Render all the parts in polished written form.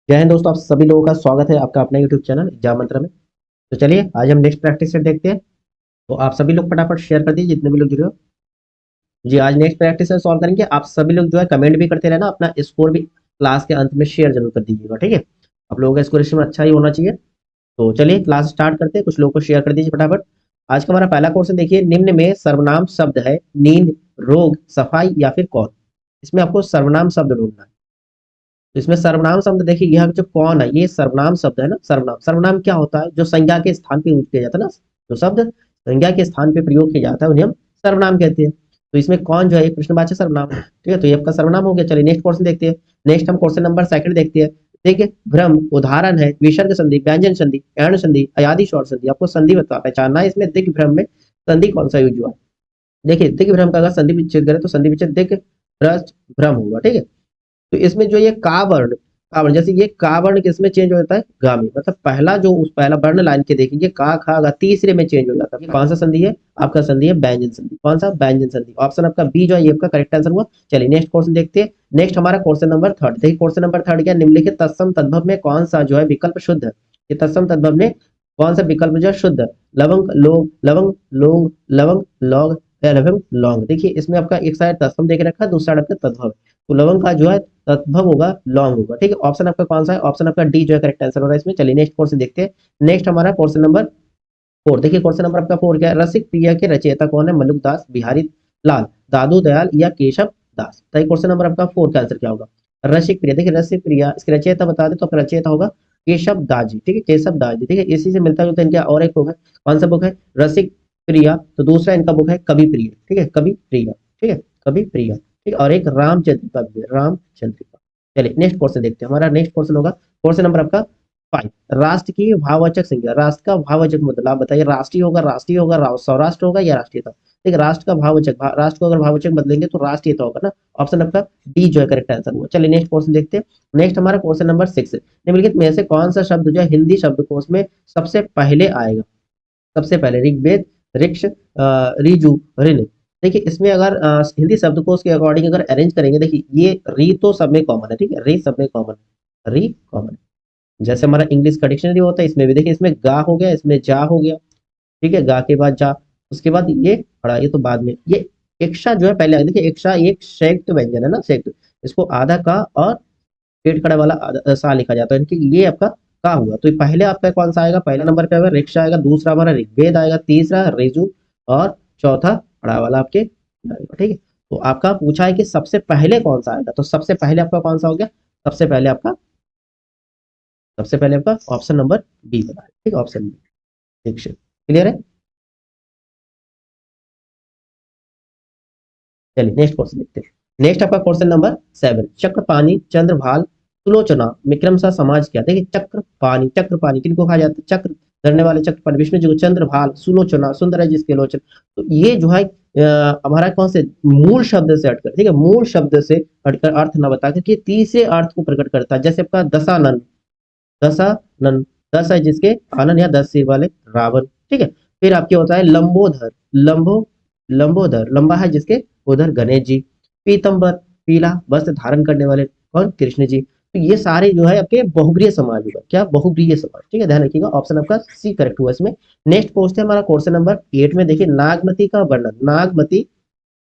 जय हिंद दोस्तों, आप सभी लोगों का स्वागत है आपका अपना यूट्यूब चैनल एग्जाम मंत्र में। तो चलिए आज हम नेक्स्ट प्रैक्टिस सेट देखते हैं। तो आप सभी लोग फटाफट शेयर कर दीजिए जितने भी लोग जुड़े हो। जी, आज नेक्स्ट प्रैक्टिस सेट सॉल्व करेंगे। आप सभी लोग जो है कमेंट भी करते रहना, अपना स्कोर भी क्लास के अंत में शेयर जरूर कर दीजिएगा, ठीक है। आप लोगों का स्कोर इसमें अच्छा ही होना चाहिए। तो चलिए क्लास स्टार्ट करते हैं, कुछ लोग को शेयर कर दीजिए फटाफट। आज का हमारा पहला क्वेश्चन देखिए, निम्न में सर्वनाम शब्द है नींद, रोग, सफाई या फिर कौन। इसमें आपको सर्वनाम शब्द ढूंढना है। तो इसमें सर्वनाम शब्द देखिए, यह जो कौन है ये सर्वनाम शब्द है ना। सर्वनाम सर्वनाम क्या होता है? जो संज्ञा के स्थान पे यूज किया जाता है ना, जो शब्द संज्ञा के स्थान पे प्रयोग किया जाता है उन्हें हम सर्वनाम कहते हैं। तो इसमें कौन जो है एक प्रश्नवाचक सर्वनाम है, ठीक है। तो ये आपका सर्वनाम हो गया। चलिए नेक्स्ट क्वेश्चन देखते हैं। नेक्स्ट हम क्वेश्चन नंबर सेकंड देखते हैं। देखिए, भ्रम उदाहरण है विसर्ग संधि, व्यंजन संधि, एण संधि, अयादि शॉर्ट संधि। आपको संधि बता पहचानना है। इसमें दिग् भ्रम में संधि कौन सा यूज हुआ है? देखिए, दिग् भ्रम का अगर संधि विच्छेद करें तो संधि विच्छेद दिग् भ्रष्ट भ्रम होगा, ठीक है। तो इसमें जो ये का वर्ण जैसे ये का वर्ण किसमें चेंज हो जाता है? गा में। मतलब पहला जो उस पहला वर्ण लाइन के देखेंगे का खा गा, तीसरे में चेंज हो जाता है। कौन सा संधि है? आपका संधि है व्यंजन संधि। कौन सा? व्यंजन संधि। ऑप्शन आपका बी जो है ये आपका करेक्ट आंसर हुआ। चलिए नेक्स्ट क्वेश्चन देखते हैं। नेक्स्ट हमारा क्वेश्चन नंबर थर्ड। देखिए क्वेश्चन नंबर थर्ड क्या, निम्नलिखित तत्सम तद्भव में कौन सा जो है विकल्प शुद्ध है? ये तत्सम तद्भव में कौन सा विकल्प जो है शुद्ध है? लवंग लोग, लवंग लोग, लवंग लौंग या लवंग लौंग। देखिए इसमें आपका एक साइड तत्सम देख रखा है, दूसरा साइड आपका तद्भव है। तो लवंग का जो है तद्भव होगा लॉन्ग होगा, ठीक है। ऑप्शन आपका कौन सा है? ऑप्शन आपका डी जो है करेक्ट आंसर हो रहा है इसमें। चलिए नेक्स्ट क्वेश्चन देखते हैं। नेक्स्ट हमारा क्वेश्चन नंबर फोर। देखिए क्वेश्चन नंबर आपका फोर क्या है, रसिक प्रिया के रचयिता कौन है? मलुक दास, बिहारी लाल, दादू दयाल या केशव दास। तो क्वेश्चन नंबर आपका फोर का आंसर क्या होगा? रसिक प्रिया। देखिए रसिक प्रिया इसके रचयिता बता दे तो आपका रचयिता होगा केशव दास जी, ठीक है। केशव दास जी, ठीक है। इसी से मिलता जुलता इनका और एक बुक है। कौन सा बुक है? रसिक प्रिया। तो दूसरा इनका बुक है कवि प्रिय, ठीक है। कवि प्रिया, ठीक है। कवि प्रिया, ठीक है। और एक रामचंद्र का भी है, रामचंद्र का। चलिए नेक्स्ट क्वेश्चन देखते हैं। हमारा नेक्स्ट क्वेश्चन होगा क्वेश्चन नंबर आपका फाइव। राष्ट्र की भाववाचक संज्ञा, राष्ट्र का भाववाचक मतलब आप बताइए, राष्ट्रीय होगा, राष्ट्रीय होगा, सौराष्ट्र होगा या राष्ट्रीयता। ठीक है, राष्ट्र का भाववाचक राष्ट्र को अगर भाववाचक बदलेंगे तो राष्ट्रीयता होगा ना। ऑप्शन आपका डी जो है करेक्ट आंसर हुआ। चलिए नेक्स्ट क्वेश्चन देखते हैं। नेक्स्ट हमारा क्वेश्चन नंबर सिक्स। निम्नलिखित में से कौन सा शब्द जो है हिंदी शब्दकोश में सबसे पहले आएगा? सबसे पहले ऋग्वेद, ऋक्ष, ऋजु, ऋण। देखिए इसमें अगर हिंदी शब्दकोश के अकॉर्डिंग अगर अरेंज करेंगे, देखिए ये री तो सब में कॉमन है, ठीक है। री सब में कॉमन है, री कॉमन है। जैसे हमारा इंग्लिश का डिक्शनरी होता है, इसमें भी देखिए इसमें गा हो गया, इसमें जा हो गया, ठीक है। गा के बाद जा, उसके बाद ये खड़ा, ये तो बाद में ये इक्शा जो है पहले आएगा। देखिए इक्शा एक संयुक्त व्यंजन है ना, संयुक्त। इसको आधा का और पेट खड़ा वाला सा लिखा जाता है, इनकी ये आपका का हुआ। तो पहले आपका कौन सा आएगा? पहला नंबर पे आएगा रिक्शा आएगा, दूसरा हमारा ऋग्वेद आएगा, तीसरा रेजु और चौथा खड़ा वाला आपके आएगा, ठीक है। तो आपका पूछा है कि सबसे पहले कौन सा आएगा, तो सबसे पहले आपका कौन सा हो गया? सबसे पहले आपका ऑप्शन नंबर बी बना है, ठीक है। ऑप्शन बी, ठीक, क्लियर है। चलिए नेक्स्ट क्वेश्चन देखते हैं। नेक्स्ट आपका क्वेश्चन नंबर सेवन। चक्रपाणी, चंद्रभाल, सुलोचना में क्रमशः समाज क्या? देखिए चक्रपाणी, चक्रपाणी किनको कहा जाता है? चक्र धरने वाले चक्रपाणी विष्णु जी को। चंद्रभाल, सुलोचना सुंदर है जिसके लोचन। तो ये जो है हमारा कौन से मूल शब्द से हटकर, ठीक है, मूल शब्द से हटकर अर्थ न बता करके तीसरे अर्थ को प्रकट करता है। जैसे आपका दशानन, दशानन, दस है जिसके आनंद या 10 सिर वाले रावण, ठीक है। फिर आपके होता है लंबोदर, लंबोदर लंबा है जिसके उधर गणेश जी। पीतंबर पीला वस्त्र धारण करने वाले कौन? कृष्ण जी। तो ये सारे जो है आपके बहुब्रीय समाज होगा। क्या? बहुब्रीय समाज, ठीक है। ध्यान रखिएगा, ऑप्शन आपका सी करेक्ट हुआ इसमें। नेक्स्ट पूछते हैं हमारा क्वेश्चन नंबर 8 में। देखिए नागमती का वर्णन, नागमती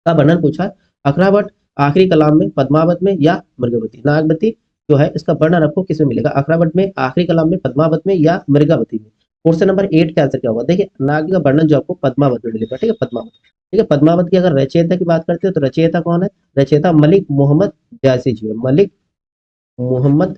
का वर्णन पूछा है। अखरावट आखिरी कलाम में, पद्मावत में या मृगवती। नागमती जो है इसका वर्णन आपको किसमें मिलेगा? अखरावट में, आखिरी कलाम में, पद्मावत में या मृगावती में। क्वेश्चन नंबर 8 का आंसर क्या होगा? देखिए नाग का वर्णन जो आपको पद्मावत में मिलेगा, ठीक है। पद्मावत, ठीक है। पद्मावत की अगर रचयिता की बात करते हैं तो रचयिता कौन है? रचयिता मलिक मोहम्मद जायसी जी है, मलिक मोहम्मद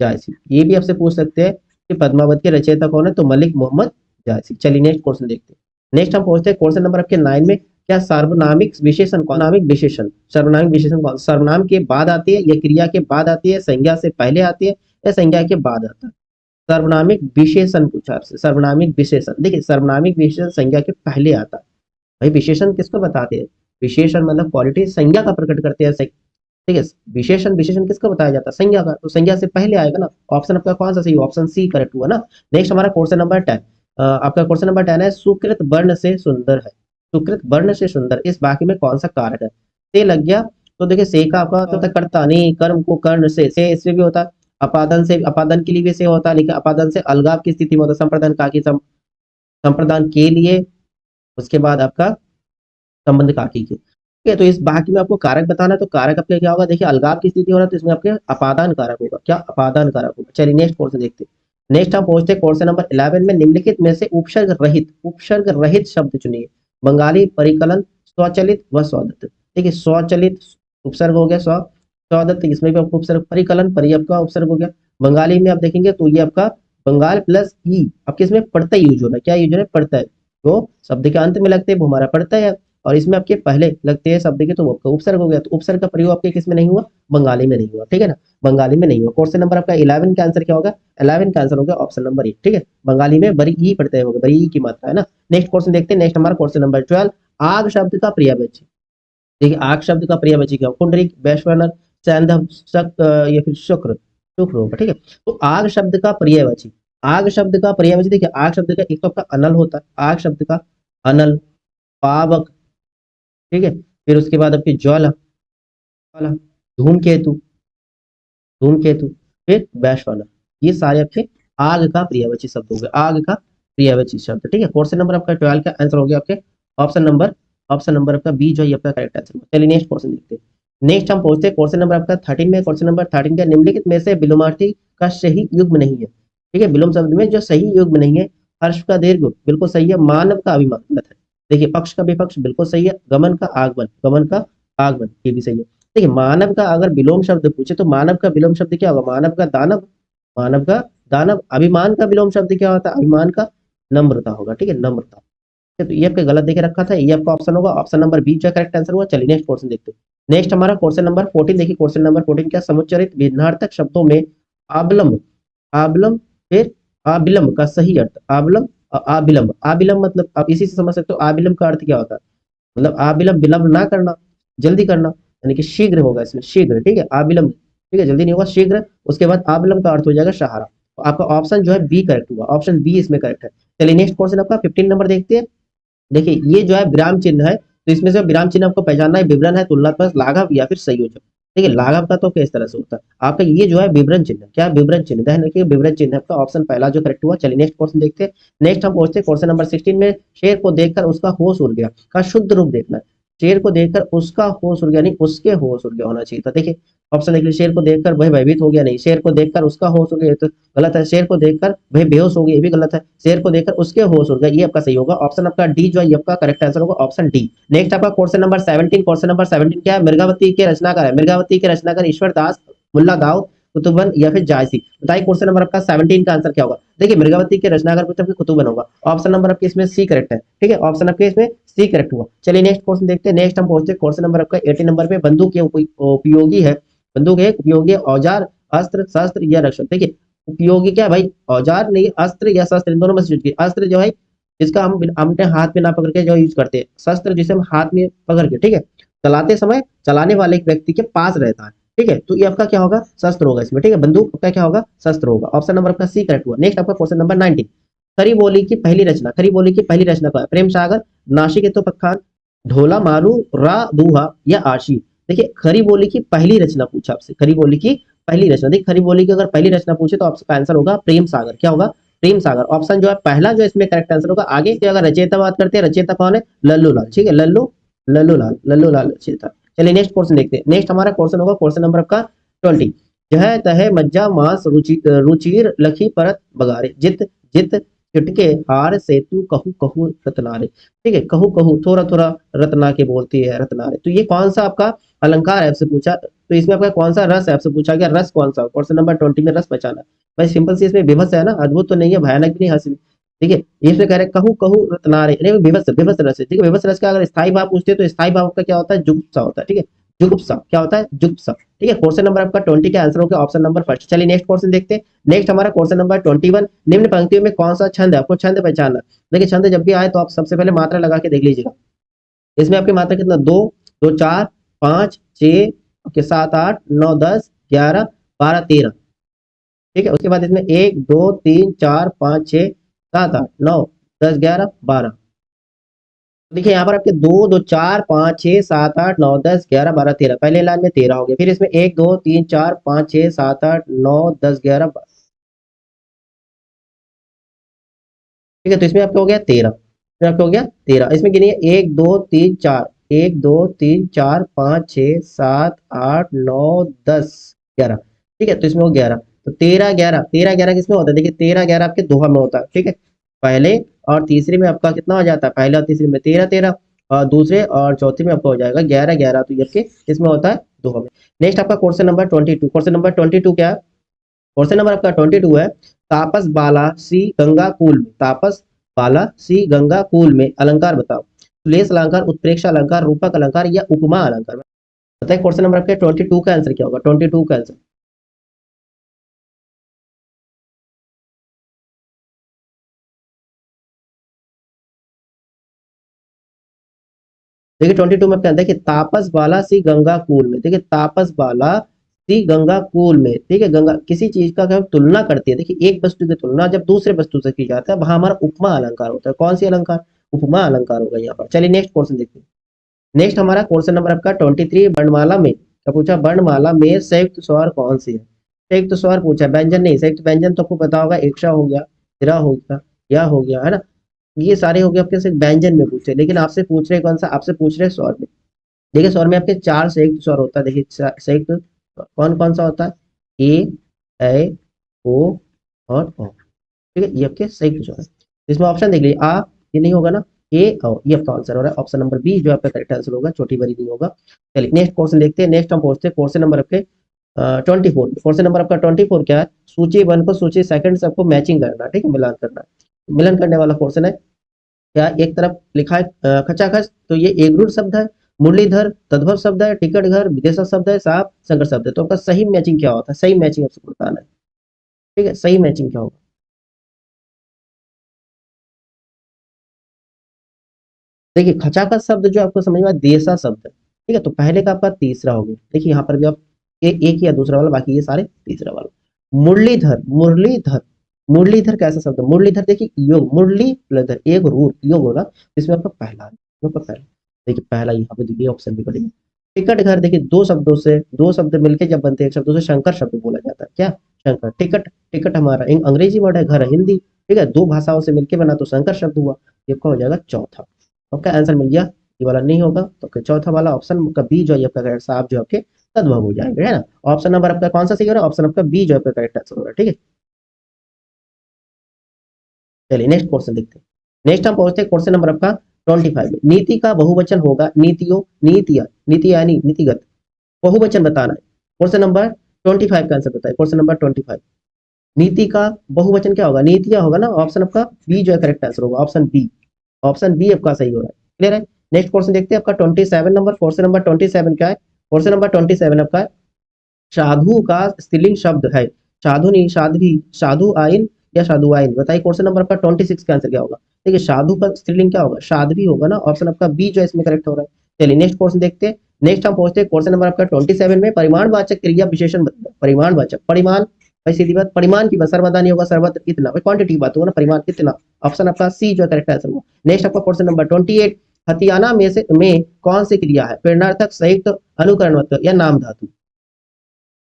जायसी। ये भी आपसे पूछ सकते हैं कि पद्मावत के रचयिता कौन है, तो मलिक मोहम्मद जायसी। चलिए नेक्स्ट क्वेश्चन देखते हैं। नेक्स्ट हम पहुंचते हैं क्वेश्चन नंबर आपके 9 में। क्या सार्वनामिक विशेषण कौन? नामिक विशेषण, सर्वनामिक विशेषण कौन? सर्वनाम के बाद आती है या क्रिया के बाद आती है, संज्ञा से पहले आती है या संज्ञा के बाद आता है? सर्वनामिक विशेषण पूछा आपसे, सर्वनामिक विशेषण। देखिए सर्वनामिक विशेषण संज्ञा के पहले आता है। भाई विशेषण किसको बताते हैं? विशेषण मतलब क्वालिटी, संज्ञा का प्रकट करते हैं, ठीक है। विशेषण, विशेषण किसको बताया जाता है? संज्ञा का। तो संज्ञा से पहले आएगा ना। ऑप्शन आपका कौन सा सही? ऑप्शन सी करेक्ट हुआ ना। नेक्स्ट हमारा क्वेश्चन नंबर 10। आपका क्वेश्चन नंबर 10 है, सुकृत वर्ण से सुंदर है। सुकृत वर्ण से सुंदर, इस वाक्य में कौन सा कारक है? से लग गया। तो देखिए से का आपका तो कर्ता नहीं, कर्म को कर्ण से इससे भी होता है। अपादन से, अपादन के लिए भी से होता है, लेकिन अपादन से अलगाव की स्थिति में होता है, संप्रदान का की संप्रदान के लिए, उसके बाद आपका संबंध काकी के। ठीक है, तो इस बाकी में आपको कारक बताना है, तो कारक आपका क्या होगा, देखिए अलगाव की स्थिति हो रहा है तो इसमें आपके अपादान कारक होगा। क्या अपादान कारक होगा। चलिए नेक्स्ट क्वेश्चन देखते हैं। नेक्स्ट हम पहुंचते हैं क्वेश्चन नंबर 11 में। निम्नलिखित में से उपसर्ग रहित शब्द चुनिए। बंगाली परिकलन, स्वचलित व स्वदत्त। देखिए स्वचलित उपसर्ग हो गया, स्वदत्त इसमें भी आपको उपसर्ग, परिकलन परि आपका उपसर्ग हो गया। बंगाली में आप देखेंगे तो ये आपका बंगाल प्लस ई आपके इसमें पड़ता यूज हो रहा है। क्या यूज हो रहा है, पड़ता है। तो शब्द के अंत में लगते हैं वो हमारा पड़ता है, और इसमें आपके पहले लगते हैं शब्द के तो वो आपका उपसर्ग हो गया। तो उपसर्ग का प्रयोग आपके किस में नहीं हुआ, बंगाली में नहीं हुआ। ठीक है ना, बंगाली में नहीं हुआ। क्वेश्चन नंबर आपका 11 का आंसर क्या होगा, 11 का आंसर होगा ऑप्शन नंबर ए। ठीक है, बंगाली में बरी ई पढ़ते हैं, बरी ई की मात्रा है ना। नेक्स्ट क्वेश्चन देखते हैं। नेक्स्ट हमारा क्वेश्चन नंबर 12, आग शब्द का पर्यायवाची। देखिए आग शब्द का पर्यायवाची क्या, कुंडलिक, वैश्वानर, सैंधव, या फिर शुक्र, शुक्र होगा। ठीक है, तो आग शब्द का पर्यायवाची, आग शब्द का पर्यायवाची देखिए आग शब्द का एक तो आपका अनल होता है, आग शब्द का अनल, पावक, ठीक है, फिर उसके बाद आपकी ज्वाला, ज्वाला, धूमकेतु, धूमकेतु, फिर वैश्वानर, ये सारे आपके आग का पर्यायवाची शब्द हो गए, आग का पर्यायवाची शब्द। ठीक है, क्वेश्चन नंबर आपका 12 का आंसर हो गया आपके ऑप्शन नंबर आपका बी जो है आपका करेक्ट आंसर होगा। चलिए नेक्स्ट क्वेश्चन देखते हैं। नेक्स्ट हम पहुंचते हैं क्वेश्चन नंबर आपका 13 में। क्वेश्चन नंबर 13 का, निम्नलिखित में से विलोमार्थी का सही युग्म नहीं है। ठीक है, विलोम शब्द में जो सही युग्म नहीं है, हर्ष का दीर्घ बिल्कुल सही है, मानव का अभिमान गलत है। देखिए पक्ष का विपक्ष बिल्कुल सही है, गमन का आगमन, गमन का आगमन ये भी सही है। देखिए मानव का अगर विलोम शब्द पूछे तो मानव का विलोम शब्द क्या होगा, मानव का दानव, मानव का दानव। अभिमान का विलोम शब्द क्या होता है, अभिमान का नम्रता होगा। ठीक है, नम्रता। तो ये आपका गलत देके रखा था, ये आपका ऑप्शन होगा, ऑप्शन नंबर बी जो करेक्ट आंसर हुआ। चलिए नेक्स्ट क्वेश्चन देखते हैं। नेक्स्ट हमारा क्वेश्चन नंबर 14 देखिए। क्वेश्चन नंबर 14 क्या, समुच्चरित भिन्नार्थक शब्दों में आबलम, आबलम फिर आबिलम का सही अर्थ, आबलम आबिलम, आबिलम मतलब आप इसी से समझ सकते हो आबिलम का अर्थ क्या होता है, मतलब आबिलम, विलंब ना करना, जल्दी करना, यानी कि शीघ्र होगा इसमें, शीघ्र। ठीक है, आबिलम, ठीक है, जल्दी नहीं होगा, शीघ्र। उसके बाद आबिलम का अर्थ हो जाएगा सहारा। तो आपका ऑप्शन जो है बी करेक्ट हुआ, ऑप्शन बी इसमें करेक्ट है। चलिए नेक्स्ट क्वेश्चन आपका 15 नंबर देखते हैं। देखिए ये जो है विराम चिन्ह है, तो इसमें से विराम चिन्ह आपको पहचानना है, विवरण है, तुलनात्मक, लाघव या फिर संयोजक। देखिए लाघव का तो किस तरह से होता है आपका, ये जो है विवरण चिन्ह, क्या विवरण चिन्ह, ध्यान रखिए विवरण चिन्ह आपका ऑप्शन पहला जो करेक्ट हुआ। चलिए नेक्स्ट क्वेश्चन देखते हैं। नेक्स्ट हम पहुंचते हैं क्वेश्चन नंबर 16 में। शेर को देखकर उसका होश उड़ गया का शुद्ध रूप देखना है। शेर को देखकर उसका होश उड़ गया, नहीं उसके होश उड़ गया होना चाहिए था। देखिए ऑप्शन देख लीजिए, शेर को देखकर वह भयभीत हो गया, नहीं, शेर को देखकर उसका होश उड़ गया तो गलत है। शेर को देखकर वह बेहोश हो गया, ये भी गलत है। शेर को देखकर उसके होश उड़ गया, ये आपका सही होगा। ऑप्शन आपका डी जो है ये आपका करेक्ट आंसर होगा, ऑप्शन डी। नेक्स्ट आपका क्वेश्चन नंबर 17। क्वेश्चन नंबर 17 क्या है, मृगावती के रचनाकार है, मृगावती के रचनाकार ईश्वर दास, मुल्ला दाऊ, कुतुबन या फिर जायसी। बताइए क्वेश्चन नंबर आपका 17 का आंसर क्या होगा। देखिए मृगावती के रचनाकार पूछा कुतुबन होगा, ऑप्शन नंबर आपके इसमें सी करेक्ट है। ठीक है, ऑप्शन आपके इसमें सी करेक्ट हुआ। चलिए नेक्स्ट क्वेश्चन देखते हैं। नेक्स्ट हम पहुंचते हैं क्वेश्चन नंबर आपका 18 नंबर पे। बंदूक के उपयोगी है, बंदूक एक उपयोगी औजार, अस्त्र, शस्त्र या रक्षक। देखिए उपयोगी क्या है भाई, औजार नहीं, अस्त्र या शस्त्र, इन दोनों में से चूज कीजिए। अस्त्र जो है जिसका हम अपने हाथ में ना पकड़ के जो यूज करते हैं, शस्त्र जिसे हम हाथ में पकड़ के, ठीक है, चलाते समय चलाने वाले एक व्यक्ति के पास रहता है। ठीक है, तो ये आपका क्या होगा, शस्त्र होगा इसमें। ठीक है, बंदूक आपका क्या होगा, शस्त्र होगा। ऑप्शन नंबर आपका सी करेक्ट हुआ। नेक्स्ट आपका क्वेश्चन नंबर 19। खरी बोली की पहली रचना, खरी बोली की पहली रचना क्या है, प्रेम सागर, नासिक तो पखान, ढोला मारू, रा दूहा या आशी। देखिए खरी बोली की पहली रचना पूछा आपसे, खरी बोली की पहली रचना। देखिए खरी बोली की अगर पहली रचना पूछे तो आपका आंसर होगा प्रेम सागर। क्या होगा, प्रेम सागर। ऑप्शन जो है पहला जो इसमें करेक्ट आंसर होगा। आगे की अगर रचयिता बात करते हैं, रचयिता कौन है, लल्लू लाल। ठीक है, लल्लू लाल रचयिता। चलिए नेक्स्ट क्वेश्चन देखते हैं। नेक्स्ट हमारा क्वेश्चन होगा क्वेश्चन नंबर आपका 20। जह तह मज्जा मांस रुचिर लखी परत बगारे, जित जित छिटके हार सेतु कहू कहू रत्नारे। ठीक है, कहू कहू थोड़ा थोड़ा रत्ना के बोलती है रत्नारे। तो ये कौन सा आपका अलंकार है आपसे पूछा, तो इसमें आपका कौन सा रस है आपसे पूछा गया, रस कौन सा। क्वेश्चन नंबर 20 में रस पहचाना। भाई सिंपल सी इसमें विभत्स है ना, अद्भुत तो नहीं है, भयानक भी नहीं, हंसी। ठीक है, इसमें कह रहे कहू कहू रत्नारे, नहीं विभत्स, विभत्स रस है। ठीक है, विभत्स रस का अगर स्थायी भाव पूछते हैं तो स्थायी भाव का क्या होता है, जुगुप्सा होता है। ठीक है, जुगुप्सा क्या होता है, जुगुप्सा। ठीक है, क्वेश्चन नंबर आपका 20 का आंसर होगा ऑप्शन नंबर फर्स्ट। चलिए नेक्स्ट क्वेश्चन देखते हैं। नेक्स्ट हमारा क्वेश्चन नंबर 21। निम्न पंक्तियों में कौन सा छंद है, आपको छंद पहचानना। देखिए छंद जब भी आए तो आप सबसे पहले मात्रा लगा के देख लीजिएगा। इसमें आपकी मात्रा कितना, दो, दो चार, पांच, छह, आपके 7 8 9 10 11 12 13। ठीक है, उसके बाद इसमें 1 2 3 4 5 6 7 8 9 10 11 12। देखिए यहाँ पर आपके 2 2 4 5 6 7 8 9 10 11 12 13 पहले लाइन में 13 हो गए, फिर इसमें 1 2 3 4 5 6 7 8 9 10 11, ठीक है। तो इसमें आपका हो गया 13, फिर आपका हो गया 13। इसमें गिनिए 1 2 3 4, 1 2 3 4 5 6 7 8 9 10 11, ठीक है। तो इसमें हो 11, तो 13 11 किसमें होता है? देखिए 13 11 आपके दोहा में होता है, ठीक है। पहले और तीसरे में आपका कितना हो जाता है? पहले और तीसरे में 13 13, और दूसरे और चौथे में आपका हो जाएगा 11 11। तो ये आपके इसमें होता है दोहा में। नेक्स्ट आपका क्वेश्चन नंबर 22। क्वेश्चन नंबर 22 क्या है? क्वेश्चन नंबर आपका 22 है, तापस बाला सी गंगा कूल में, तापस बाला सी गंगा कूल में अलंकार बताओ। श्लेष अलंकार, उत्प्रेक्षा अलंकार, रूपक अलंकार या उपमा अलंकार। बताइए क्वेश्चन नंबर आपके 22 का आंसर क्या होगा? 22 का आंसर देखिए 22 में क्या देखिए, तापस बाला सी गंगा कूल में। देखिए तापस बाला सी गंगा कूल में, ठीक है। गंगा किसी चीज का हम तुलना करती है, देखिए एक वस्तु की तुलना जब दूसरे वस्तु से की जाता है वहां हमारा उपमा अलंकार होता है। कौन सी अलंकार? उपमा अलंकार होगा यहाँ पर। चलिए नेक्स्ट क्वेश्चन देखते हैं। नेक्स्ट हमारा क्वेश्चन नंबर आपका 23, वर्णमाला में क्या पूछा? वर्णमाला में संयुक्त स्वर कौन सी है? संयुक्त स्वर पूछा, व्यंजन नहीं। संयुक्त व्यंजन तो आपको पता होगा, इक्शा हो गया, तिरा हो गया, या हो गया, है ना। ये सारे हो गए आपके सिर्फ व्यंजन में पूछे, लेकिन आपसे पूछ रहे कौन सा? आपसे पूछ रहे स्वर में। देखिए स्वर में आपके 4 संयुक्त स्वर होता है। देखिए संयुक्त कौन कौन सा होता है? ए ओ और ओ, ठीक है। ये आपके संयुक्त स्वर है। इसमें ऑप्शन देख लीजिए, आ ये नहीं होगा ना, ए और ये आपका आंसर हो रहा है ऑप्शन नंबर बी, जो आपका करेक्ट आंसर होगा, छोटी बड़ी नहीं होगा। चलिए नेक्स्ट क्वेश्चन देखते हैं। नेक्स्ट हम पहुंचते हैं क्वेश्चन नंबर आपके 24। क्वेश्चन नंबर आपका 24 क्या है? सूची 1 को सूची सेकंड से आपको मैचिंग करना है, ठीक है, मिलान करना है। मिलन करने वाला क्वेश्चन है। क्या एक तरफ लिखा है खचाखच, तो ये एक रूट शब्द है। मुरलीधर तद्भव शब्द है। टिकट घर विदेशक शब्द है। साफ संकर शब्द है। तो आपका सही मैचिंग क्या होता है? सही मैचिंग आपको बताना है, ठीक है। सही मैचिंग क्या होगा? देखिए खचाखच शब्द जो आपको समझ में आया, देसा शब्द है, ठीक है। तो पहले का आपका तीसरा हो गया। देखिए यहाँ पर भी आप एक ही या दूसरा वाला, बाकी ये सारे तीसरा वाला। मुरलीधर, मुरलीधर, मुरलीधर कैसा शब्द है? मुरलीधर देखिए योग, मुरली प्लस धर, एक रूप योग होगा, इसमें आपका पहला है, आपका पहला। देखिए पहला यहाँ पे देखिए ऑप्शन भी पड़ेगा। टिकट घर देखिए दो शब्दों से, दो शब्द मिलके जब बनते हैं एक शब्दों से शंकर शब्द बोला जाता है। क्या? शंकर। टिकट, टिकट हमारा अंग्रेजी वर्ड है, घर है हिंदी, ठीक है। दो भाषाओं से मिलकर बना तो शंकर शब्द हुआ। ये आपका हो जाएगा चौथा। आपका आंसर मिल गया, ये वाला नहीं होगा तो आपका चौथा वाला ऑप्शन का बी जो है आपका करेक्ट, साहब जो आपके तद्भव हो जाएंगे, है ना। ऑप्शन नंबर आपका कौन सा सही हो रहा है? ऑप्शन आपका बी जो आपका करेक्ट आंसर हो रहा है, ठीक है। चलिए नेक्स्ट क्वेश्चन देखते हैं। नेक्स्ट हम पहुंचते हैं क्वेश्चन नंबर आपका 25 में। नीति का बहुवचन होगा नीतियों, नीतियां, नीति यानी नीतिगत, बहुवचन बताना है। क्वेश्चन नंबर 25 का आंसर बताइए। क्वेश्चन नंबर 25, नीति का बहुवचन क्या होगा? नीतियां होगा ना। ऑप्शन आपका बी जो है करेक्ट आंसर होगा, ऑप्शन बी। ऑप्शन बी आपका सही हो रहा है, क्लियर है। नेक्स्ट क्वेश्चन देखते हैं आपका 27 नंबर। क्वेश्चन नंबर 27 क्या है? क्वेश्चन नंबर 27 आपका साधु का स्त्रीलिंग शब्द है। साधु नहीं, साध्वी, साधु आइन या साधु आइन। बताइए क्वेश्चन नंबर आपका 26 का आंसर क्या होगा? देखिए साधु का स्त्रीलिंग क्या होगा? साध्वी होगा ना। ऑप्शन आपका बी जो है इसमें करेक्ट हो रहा है। चलिए नेक्स्ट क्वेश्चन देखते हैं। नेक्स्ट हम पहुंचते हैं क्वेश्चन नंबर आपका 27 में। परिमाणवाचक क्रिया विशेषण, परिमाणवाचक, परिमाण भाई सीधी बात, परिमाण की बात सर्वदा नहीं होगा, सर्वत्र इतना, क्वांटिटी की बात होगा ना, परिमाण कितना। ऑप्शन आपका सी जो है करेक्ट आंसर होगा। नेक्स्ट आपका क्वेश्चन नंबर 28, हथियाना में से में कौन सी क्रिया है? प्रेरणार्थक, संयुक्त, अनुकरणत्व या नाम धातु।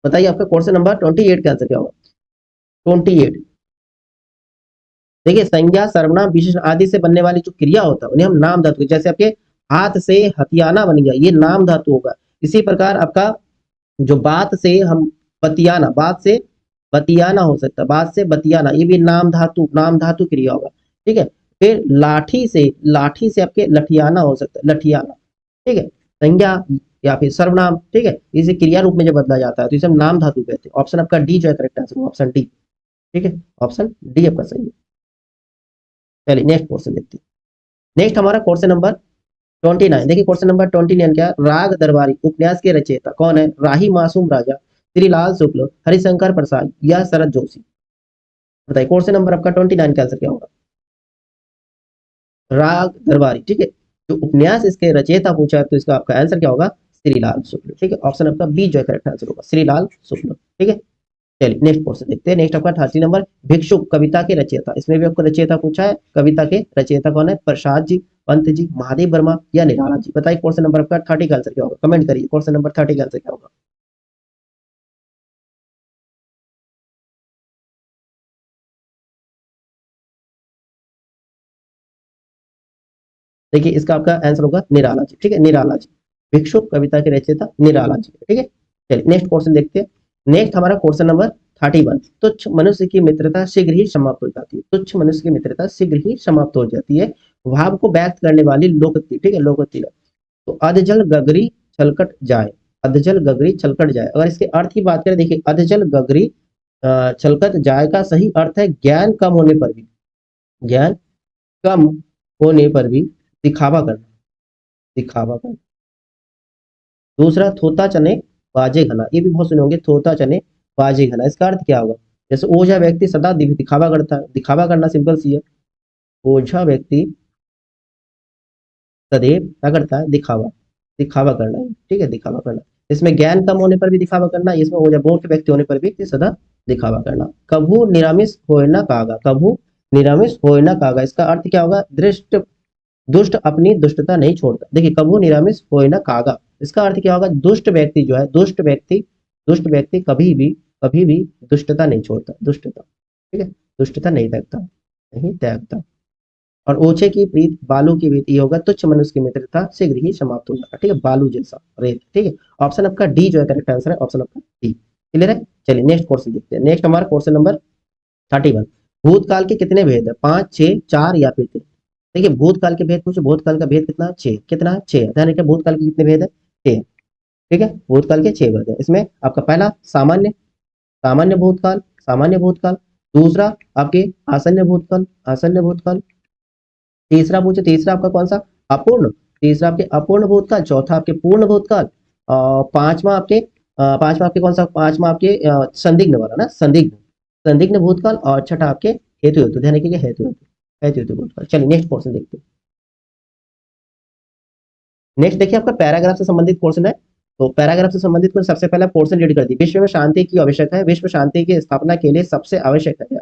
बताइए आपका क्वेश्चन नंबर 28 का आंसर क्या होगा? 28, देखिए संज्ञा सर्वनाम विशेषण आदि से बनने वाली जो क्रिया होता है उन्हें हम नाम धातु, जैसे आपके हाथ से हथियाना बन गया, ये नाम धातु होगा। इसी प्रकार आपका जो बात से हम बतियाना, बात से बतियाना हो सकता है, बात से बतियाना, ये भी नाम धातु, नाम धातु क्रिया होगा, ठीक है। फिर लाठी से, लाठी से आपके लठियाना हो सकता है, लठियाना, ठीक है। संज्ञा या फिर सर्वनाम, ठीक है, इसे क्रिया रूप में जब बदला जाता है तो इसे हम नाम धातु कहते हैं। ऑप्शन आपका डी जो है करेक्ट आंसर, ऑप्शन डी, ठीक है। ऑप्शन डी आपका सही है। चलिए नेक्स्ट क्वेश्चन देखते हैं। नेक्स्ट हमारा क्वेश्चन नंबर 29। देखिए क्वेश्चन नंबर 29 क्या? राग दरबारी उपन्यास के रचयिता कौन है? राही मासूम राजा, श्रीलाल शुक्ल, हरिशंकर प्रसाद या शरद जोशी। बताइए क्वेश्चन नंबर आपका 29 का आंसर क्या होगा? राग दरबारी, ठीक है। जो उपन्यास इसके रचयिता पूछा है तो इसका आपका आंसर क्या होगा? श्रीलाल शुक्ल, ठीक है। ऑप्शन आपका बी जो है करेक्ट आंसर होगा, श्रीलाल शुक्ल, ठीक है। चलिए नेक्स्ट क्वेश्चन देखते हैं। नेक्स्ट आपका 30 नंबर, भिक्षुक कविता के रचयिता, इसमें भी आपको रचयिता पूछा है। कविता के रचयिता कौन है? प्रसाद जी, पंत जी, महादेव वर्मा या निराला जी? बताइए क्वेश्चन नंबर आपका 30 का आंसर क्या होगा, कमेंट करिए क्वेश्चन नंबर 30 का आंसर क्या होगा। देखिए इसका आपका आंसर होगा निराला जी, ठीक है, निराला जी, भिक्षुक कविता के रचयिता निराला जी, ठीक है। चलिए नेक्स्ट क्वेश्चन देखते हैं। नेक्स्ट हमारा क्वेश्चन नंबर 31। तुच्छ मनुष्य की मित्रता शीघ्र ही समाप्त हो जाती है। तुच्छ मनुष्य की मित्रता शीघ्र ही समाप्त हो जाती है, भाव को व्यक्त करने वाली लोकोक्ति, ठीक है, लोकोक्ति। तो अधजल गगरी छलकट जाए, अधजल गगरी छलकट जाए, अगर इसके अर्थ की बात करें, देखिए अधजल गगरी छलकट जाए का सही अर्थ है ज्ञान कम होने पर भी, ज्ञान कम होने पर भी दिखावा करना, दिखावा करना। दूसरा थोता चने बाजे घना, ये भी बहुत सुने होंगे, थोता चने बाजे घना, इसका अर्थ क्या होगा? जैसे ओझा व्यक्ति सदा दिखावा करता है, दिखावा करना सिंपल सी है, ओझा व्यक्ति सदैव क्या करता है? दिखावा, दिखावा करना है, ठीक है, दिखावा करना। इसमें ज्ञान कम होने पर भी दिखावा करना, इसमें ओझा मूर्ख व्यक्ति होने पर भी सदा दिखावा करना। कभू निरामिष होए ना कागा, कभू निरामिष होए ना कागा, इसका अर्थ क्या होगा? दृष्ट दुष्ट अपनी दुष्टता नहीं छोड़ता। देखिए कभू निरामिष होए ना कागा, इसका अर्थ क्या होगा? दुष्ट व्यक्ति जो है, दुष्ट व्यक्ति कभी भी दुष्टता नहीं छोड़ता, दुष्टता, ठीक है, दुष्टता नहीं त्यागता, नहीं त्यागता। और ओछे की प्रीत बालू की प्रीत, ये होगा तुच्छ मनुष्य की मित्रता शीघ्र ही समाप्त हो जाता, ठीक है, बालू जैसा रेत, ठीक है। ऑप्शन आपका डी जो है करेक्ट आंसर है, ऑप्शन आपका डी, क्लियर है। चलिए नेक्स्ट क्वेश्चन देखते हैं। नेक्स्ट हमारा क्वेश्चन नंबर 31। भूतकाल के कितने भेद है? 5, 6, 4 या फिर 3? देखिए भूतकाल के भेद पूछे, भूतकाल का भेद कितना? 6, कितना? 6, ध्यान रखिए भूतकाल के कितने भेद है? 6, ठीक है, भूतकाल के 6 भेद है। इसमें आपका पहला सामान्य, सामान्य भूतकाल, सामान्य भूतकाल। दूसरा आपके आसन्न भूतकाल, आसन्न भूतकाल। तीसरा पूछे, तीसरा आपका कौन सा? अपूर्ण, तीसरा आपके अपूर्ण भूतकाल। चौथा आपके पूर्ण भूतकाल। और पांचवा आपके कौन सा? पांचवा आपके संदिग्ध वाला ना, संदिग्ध, संदिग्ध भूतकाल। और छठा आपके हेतु हेतु, ध्यान रखिएगा हेतु हेतु, हेतु हेतु भूतकाल। चलिए नेक्स्ट क्वेश्चन देखते हैं। नेक्स्ट देखिए आपका पैराग्राफ से संबंधित क्वेश्चन है। तो पैराग्राफ से संबंधित कुछ सबसे पहला पोर्शन रीड कर दी। विश्व में शांति की आवश्यक है, विश्व शांति की स्थापना के लिए सबसे आवश्यक है,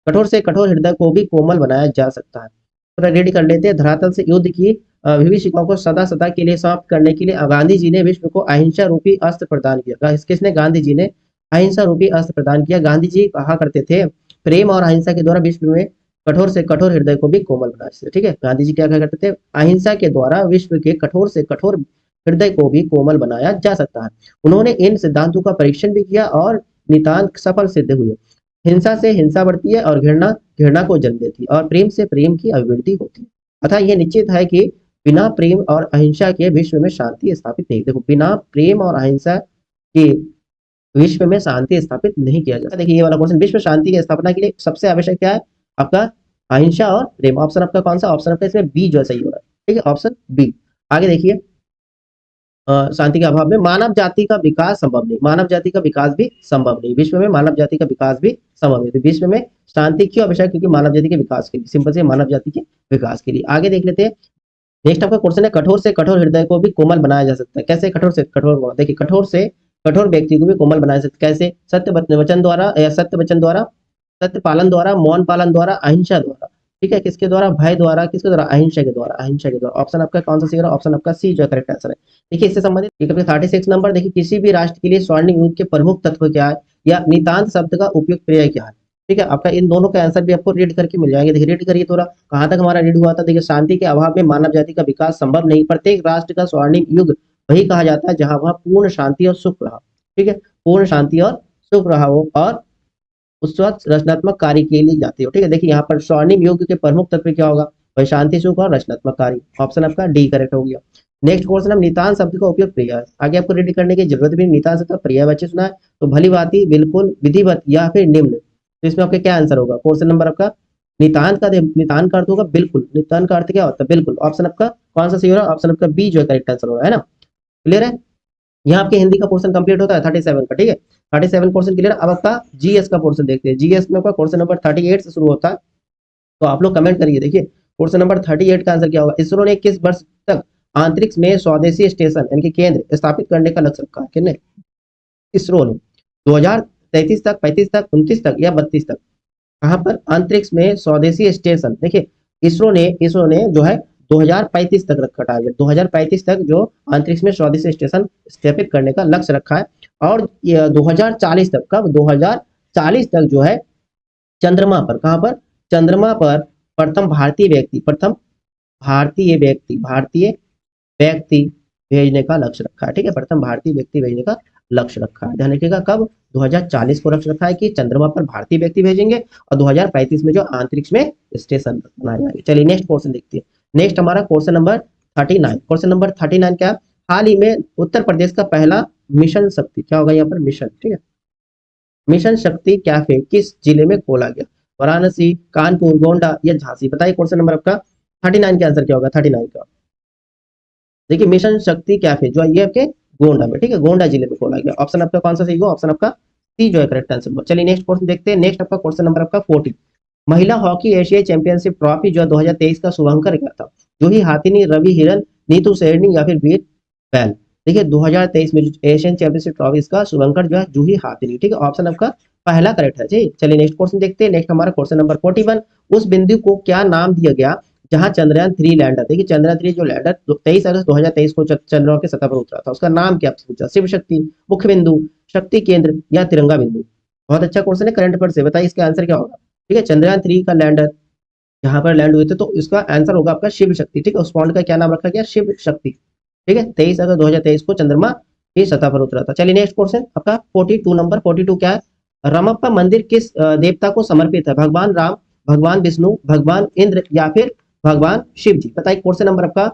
कठोर से कठोर हृदय को भी कोमल बनाया जा सकता है। थोड़ा रेडी कर लेते हैं। धरातल से युद्ध की विभीषिकाओं को सदा सदा के लिए समाप्त करने के लिए गांधी जी ने विश्व को अहिंसा रूपी अस्त्र प्रदान किया। किसने? गांधी जी ने अहिंसा रूपी अस्त्र प्रदान किया। गांधी जी कहा करते थे प्रेम और अहिंसा के द्वारा विश्व में कठोर से कठोर हृदय को भी कोमल बना सकते, ठीक है। गांधी जी क्या कहा करते थे? अहिंसा के द्वारा विश्व के कठोर से कठोर हृदय को भी कोमल बनाया जा सकता है। उन्होंने इन सिद्धांतों का परीक्षण भी किया और नितांत सफल सिद्ध हुए। हिंसा से हिंसा बढ़ती है और घृणा घृणा को जन्म देती है और प्रेम से प्रेम की अभिवृद्धि होती है। अतः यह निश्चित है कि बिना प्रेम और अहिंसा के विश्व में शांति स्थापित नहीं। देखो बिना प्रेम और अहिंसा के विश्व में शांति स्थापित नहीं किया जाता। देखिए ये वाला क्वेश्चन, विश्व शांति की स्थापना के लिए सबसे आवश्यक क्या है? आपका अहिंसा और प्रेम। ऑप्शन आपका कौन सा? ऑप्शन आपका इसमें बी जो सही होगा, ठीक है, ऑप्शन बी। आगे देखिए शांति के अभाव में मानव जाति का विकास संभव नहीं, मानव जाति का विकास भी संभव नहीं, विश्व में मानव जाति का विकास भी संभव नहीं। तो विश्व में शांति क्यों आवश्यक? क्योंकि मानव जाति के विकास के लिए, सिंपल से मानव जाति के विकास के लिए। आगे देख लेते हैं। नेक्स्ट आपका क्वेश्चन है कठोर से कठोर हृदय को भी कोमल बनाया जा सकता है। कैसे कठोर से कठोर? देखिए कठोर से कठोर व्यक्ति को भी कोमल बनाया जा सकता है। कैसे? सत्य वचन द्वारा, या सत्य वचन द्वारा, सत्य पालन द्वारा, मौन पालन द्वारा, अहिंसा द्वारा, ठीक है। किसके द्वारा? भय द्वारा। किसके द्वारा? अहिंसा के द्वारा, अहिंसा के द्वारा। ऑप्शन आपका कौन सा सही होगा? ऑप्शन आपका सी जो करेक्ट आंसर है। देखिए इससे संबंधित 36 नंबर देखिए, किसी भी राष्ट्र के लिए स्वर्णिम युग के प्रमुख तत्व क्या है, या नितांत शब्द का उपयुक्त पर्याय क्या है, ठीक है। आपका इन दोनों का आंसर भी आपको रीड करके मिल जाएंगे। देखिए रीड करिए थोड़ा, कहां तक हमारा रीड हुआ था। देखिए शांति के अभाव में मानव जाति का विकास संभव नहीं। प्रत्येक राष्ट्र का स्वर्णिम युग वही कहा जाता है जहां वह पूर्ण शांति और सुख रहा, ठीक है, पूर्ण शांति और सुख रहा हो और उस वक्त रचनात्मक कार्य के लिए जाते हो, ठीक है। देखिए यहाँ पर स्वर्णिम युग के प्रमुख तत्व क्या होगा? वही शांति, सुख और रचनात्मक कार्य। ऑप्शन आपका डी करेक्ट हो गया। नेक्स्ट क्वेश्चन, हम नितान शब्द का उपयोग पर्याय, आगे आपको रेडी करने की जरूरत भी। नितान शब्द का पर्याय बच्चे सुना है तो भली भांति, बिल्कुल, विधिवत या फिर निम्न। तो इसमें आपका क्या आंसर होगा? क्वेश्चन नंबर आपका नितान का, नितान का अर्थ होगा बिल्कुल। नितान का अर्थ क्या होता है? बिल्कुल। ऑप्शन आपका कौन सा सही होगा? ऑप्शन आपका बी जो करेक्ट आंसर होगा, है ना, क्लियर है। यहाँ आपके हिंदी का पोर्शन कंप्लीट होता है 37 का, ठीक है, 37 पोर्शन क्लियर। अब आपका जीएस का पोर्शन देखते हैं। जीएस में आपका क्वेश्चन नंबर 38 से शुरू होता है, तो आप लोग कमेंट करिए। देखिए क्वेश्चन नंबर 38 का आंसर क्या होगा? इसरो ने किस वर्ष तक अंतरिक्ष में स्वदेशी स्टेशन यानी कि केंद्र स्थापित करने का लक्ष्य रखा है? किसने? इसरो ने। 2033 तक, 35 तक, 29 तक या 32 तक? कहां पर? अंतरिक्ष में स्वदेशी स्टेशन। देखिए इसरो ने जो है 2035 तक रखा टारगेट, 2035 तक जो अंतरिक्ष में स्वदेशी स्टेशन स्थापित करने का लक्ष्य रखा है। और 2040 तक, कब 2040 तक जो है चंद्रमा पर, कहां पर, चंद्रमा पर प्रथम भारतीय व्यक्ति भेजने का लक्ष्य रखा है। ठीक है, प्रथम भारतीय व्यक्ति भेजने का लक्ष्य रखा है। ध्यान रखिएगा, कब 2040 को लक्ष्य रखा है कि चंद्रमा पर भारतीय व्यक्ति भेजेंगे, और 2035 में जो अंतरिक्ष में स्टेशन बनाए जाएंगे। चलिए नेक्स्ट क्वेश्चन देखते हैं। नेक्स्ट हमारा क्वेश्चन नंबर 39। क्वेश्चन नंबर 39 क्या, हाल ही में उत्तर प्रदेश का पहला मिशन शक्ति, क्या होगा यहाँ पर, मिशन, ठीक है, मिशन शक्ति कैफे किस जिले में खोला गया, वाराणसी, कानपुर, गोंडा या झांसी। बताइए क्वेश्चन नंबर आपका 39 का आंसर क्या होगा, 39 का। देखिए मिशन शक्ति कैफे जो है ये आपके गोंडा में, ठीक है, गोंडा जिले में खोला गया। ऑप्शन आपका कौन सा सही होगा, ऑप्शन आपका सी जो है करेक्ट आंसर होगा। चलिए नेक्स्ट क्वेश्चन देखते हैं। नेक्स्ट आपका क्वेश्चन नंबर आपका 40। महिला हॉकी एशियाई चैंपियनशिप ट्रॉफी जो 2023 का शुभांकर क्या था, जूही हाथिनी, रवि हिरन, नीतू शेरनी या फिर वीर बैल। देखिए 2023 में एशियन चैंपियनशिप ट्रॉफी इसका शुभंकर जो है जूही हाथिनी, ठीक है, ऑप्शन आपका पहला करेक्ट है जी। चलिए नेक्स्ट क्वेश्चन देखते हैं। नेक्स्ट हमारा क्वेश्चन नंबर 41। उस बिंदु को क्या नाम दिया गया जहां चंद्रयान 3 लैंडर, देखिए चंद्रयान 3 जो लैंडर 23 अगस्त 2023 को चंद्रमा के सतह पर उतरा था, उसका नाम क्या पूछा, शिव शक्ति, मुख्य बिंदु, शक्ति केंद्र या तिरंगा बिंदु। बहुत अच्छा क्वेश्चन है, करंट अफेयर से, बताइए इसका आंसर क्या होगा। ठीक है, चंद्रयान 3 का लैंडर जहां पर लैंड हुए थे, तो इसका आंसर होगा आपका शिव शक्ति। ठीक है, उस पॉइंट का क्या नाम रखा गया, शिव शक्ति। ठीक है, 23 अगस्त 2023 को चंद्रमा की सतह पर उतरा था। चलिए नेक्स्ट क्वेश्चन आपका 42 नंबर 42 क्या है, रामप्पा मंदिर किस देवता को समर्पित है, भगवान राम, भगवान विष्णु, भगवान इंद्र या फिर भगवान शिव जी। बताइए क्वेश्चन नंबर आपका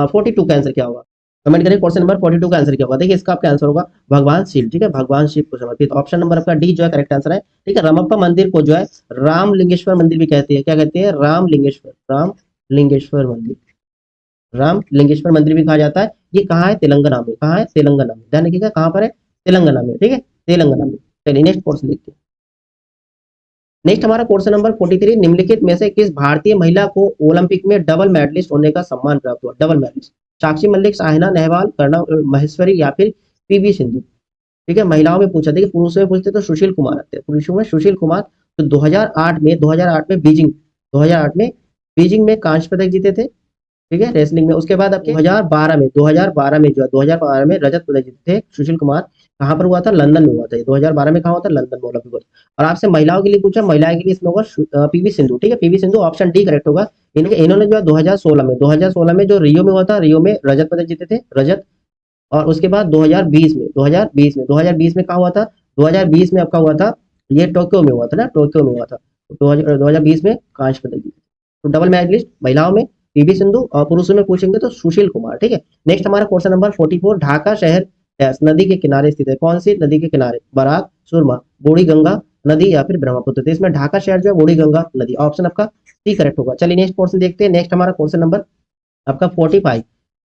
42 का आंसर क्या होगा, कमेंट करें क्वेश्चन नंबर 42 का आंसर क्या होगा। देखिए इसका आपका आंसर होगा भगवान शिव। ठीक है, भगवान शिव को समर्पित। ऑप्शन नंबर आपका डी जो है करेक्ट आंसर है। ठीक है, रामप्पा मंदिर को जो है रामलिंगेश्वर मंदिर भी कहते हैं, क्या कहते हैं, रामलिंगेश्वर मंदिर, रामलिंगेश्वर मंदिर भी कहा जाता है। ये कहाँ है, तेलंगाना में, कहाँ है, तेलंगाना में, ध्यान रखिएगा कहाँ पर है, तेलंगाना में। ठीक है, तेलंगाना में। चलिए नेक्स्ट क्वेश्चन देखते हैं। नेक्स्ट हमारा क्वेश्चन नंबर 43। निम्नलिखित में से किस भारतीय महिला को ओलंपिक में डबल मेडलिस्ट होने का सम्मान प्राप्त हुआ, डबल मेडलिस्ट, साक्षी मलिक, साइना नेहवाल, कर्णव महेश्वरी या फिर पीवी सिंधु। ठीक है, महिलाओं में पूछा, देखिए पुरुषों में पूछते तो सुशील कुमार आते हैं, पुरुषों में सुशील कुमार। तो 2008 में बीजिंग में कांस्य पदक जीते थे। ठीक है, रेसलिंग में। उसके बाद आपके 2012 में जो है 2012 में रजत पदक जीते थे सुशील कुमार। कहाँ पर हुआ था, लंदन में हुआ था। 2012 में कहाँ हुआ था, लंदन में ओलंपिक हुआ था। और आपसे महिलाओं के लिए पूछा, महिलाओं के लिए इसमें होगा पीवी सिंधु। ठीक है, PV Sindhu, option D correct होगा। इन्होंने जो है 2016 में जो रियो में हुआ था, रियो में रजत पदक जीते थे, रजत। और उसके बाद 2020 में कहा हुआ था, 2020 में आपका हुआ था, ये टोक्यो में हुआ था ना, टोक्यो में हुआ था। 2020 में कांस्य पदक जीते। तो डबल मेडलिस्ट महिलाओं में पीवी सिंधु, और पुरुषों में पूछेंगे तो सुशील कुमार। ठीक है, नेक्स्ट हमारा क्वेश्चन नंबर 44। ढाका शहर नदी के किनारे स्थित है, कौन सी नदी के किनारे, बराक, सुरमा, बूढ़ी गंगा नदी या फिर ब्रह्मपुत्र। तो इसमें ढाका शहर जो है बूढ़ी गंगा नदी, ऑप्शन आपका सी करेक्ट होगा। चलिए नेक्स्ट क्वेश्चन देखते हैं। नेक्स्ट हमारा क्वेश्चन नंबर आपका 45।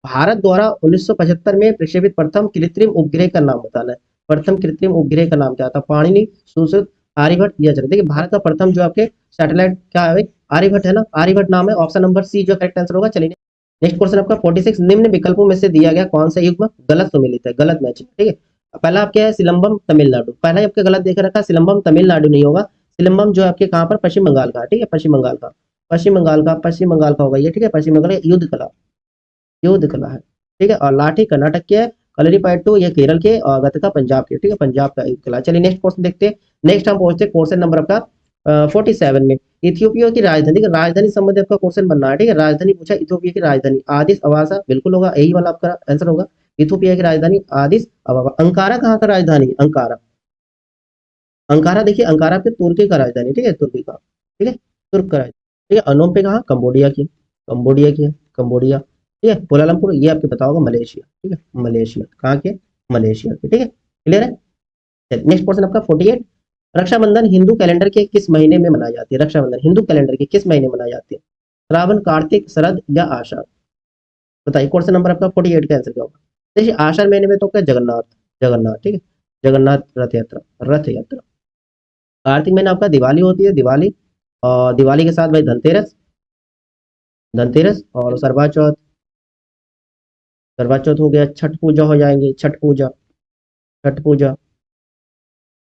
भारत द्वारा 1975 में प्रक्षेपित प्रथम कृत्रिम उपग्रह का नाम बताना है। प्रथम कृत्रिम उपग्रह का नाम क्या था, पाणिनि, सुश्रुत, आर्यभट्ट या चंद्र। देखिए भारत का प्रथम जो आपके सैटेलाइट क्या है, आर्यभट्ट है ना, आर्यभट्ट नाम है। ऑप्शन नंबर सी जो करेक्ट आंसर होगा। चलिए नेक्स्ट क्वेश्चन आपका 46। निम्न विकल्पों में से दिया गया कौन सा युग्म गलत सुमेलित है, गलत मैचिंग। ठीक है, पहला आपके है सिलंबम तमिलनाडु, पहला आपके गलत देख रखा है, सिलंबम तमिलनाडु नहीं होगा। सिलंबम जो आपके कहाँ पर, पश्चिम बंगाल का। ठीक है, पश्चिम बंगाल का होगा ये। ठीक है, पश्चिम बंगाल युद्ध कला है। ठीक है, और लाठी कर्नाटक के, कलरीपयट्टू ये केरल के, और गतका पंजाब के। ठीक है, पंजाब का युद्ध कला। चलिए नेक्स्ट क्वेश्चन देखते हैं। नेक्स्ट हम पहुंचते हैं क्वेश्चन नंबर आपका 47 में। इथियोपिया की राजधानी, राजधानी संबंधी आपका क्वेश्चन बनना है। ठीक है, राजधानी पूछा, इथियोपिया की राजधानी आदिस अबाबा, बिल्कुल होगा, यही वाला आपका आंसर होगा। इथियोपिया की राजधानी आदिस अबाबा। अंकारा कहाँ का राजधानी, अंकारा देखिए, अंकारा पे तुर्की का राजधानी। ठीक है, तुर्की का, ठीक है, तुर्क का राजधानी। ठीक है, अनोम पे कहाँ, कंबोडिया की है, कंबोडिया। ठीक है, कोलालमपुर ये आपके पता होगा, मलेशिया। ठीक है, मलेशिया कहाँ के, मलेशिया के। ठीक है, क्लियर है। नेक्स्ट क्वेश्चन आपका 48। रक्षाबंधन हिंदू कैलेंडर के किस महीने में मनाई जाती है, रक्षाबंधन हिंदू कैलेंडर के किस महीने में मनाई जाती है, श्रावण, कार्तिक, शरद या आषाढ़। बताइए क्वेश्चन नंबर आपका 48 का आंसर क्या होगा। देखिए आषाढ़ महीने में तो क्या, जगन्नाथ। ठीक है, जगन्नाथ रथ यात्रा। कार्तिक महीने आपका दिवाली होती है, दिवाली। और दिवाली के साथ भाई धनतेरस और करवा चौथ हो गया, छठ पूजा हो जाएंगे, छठ पूजा।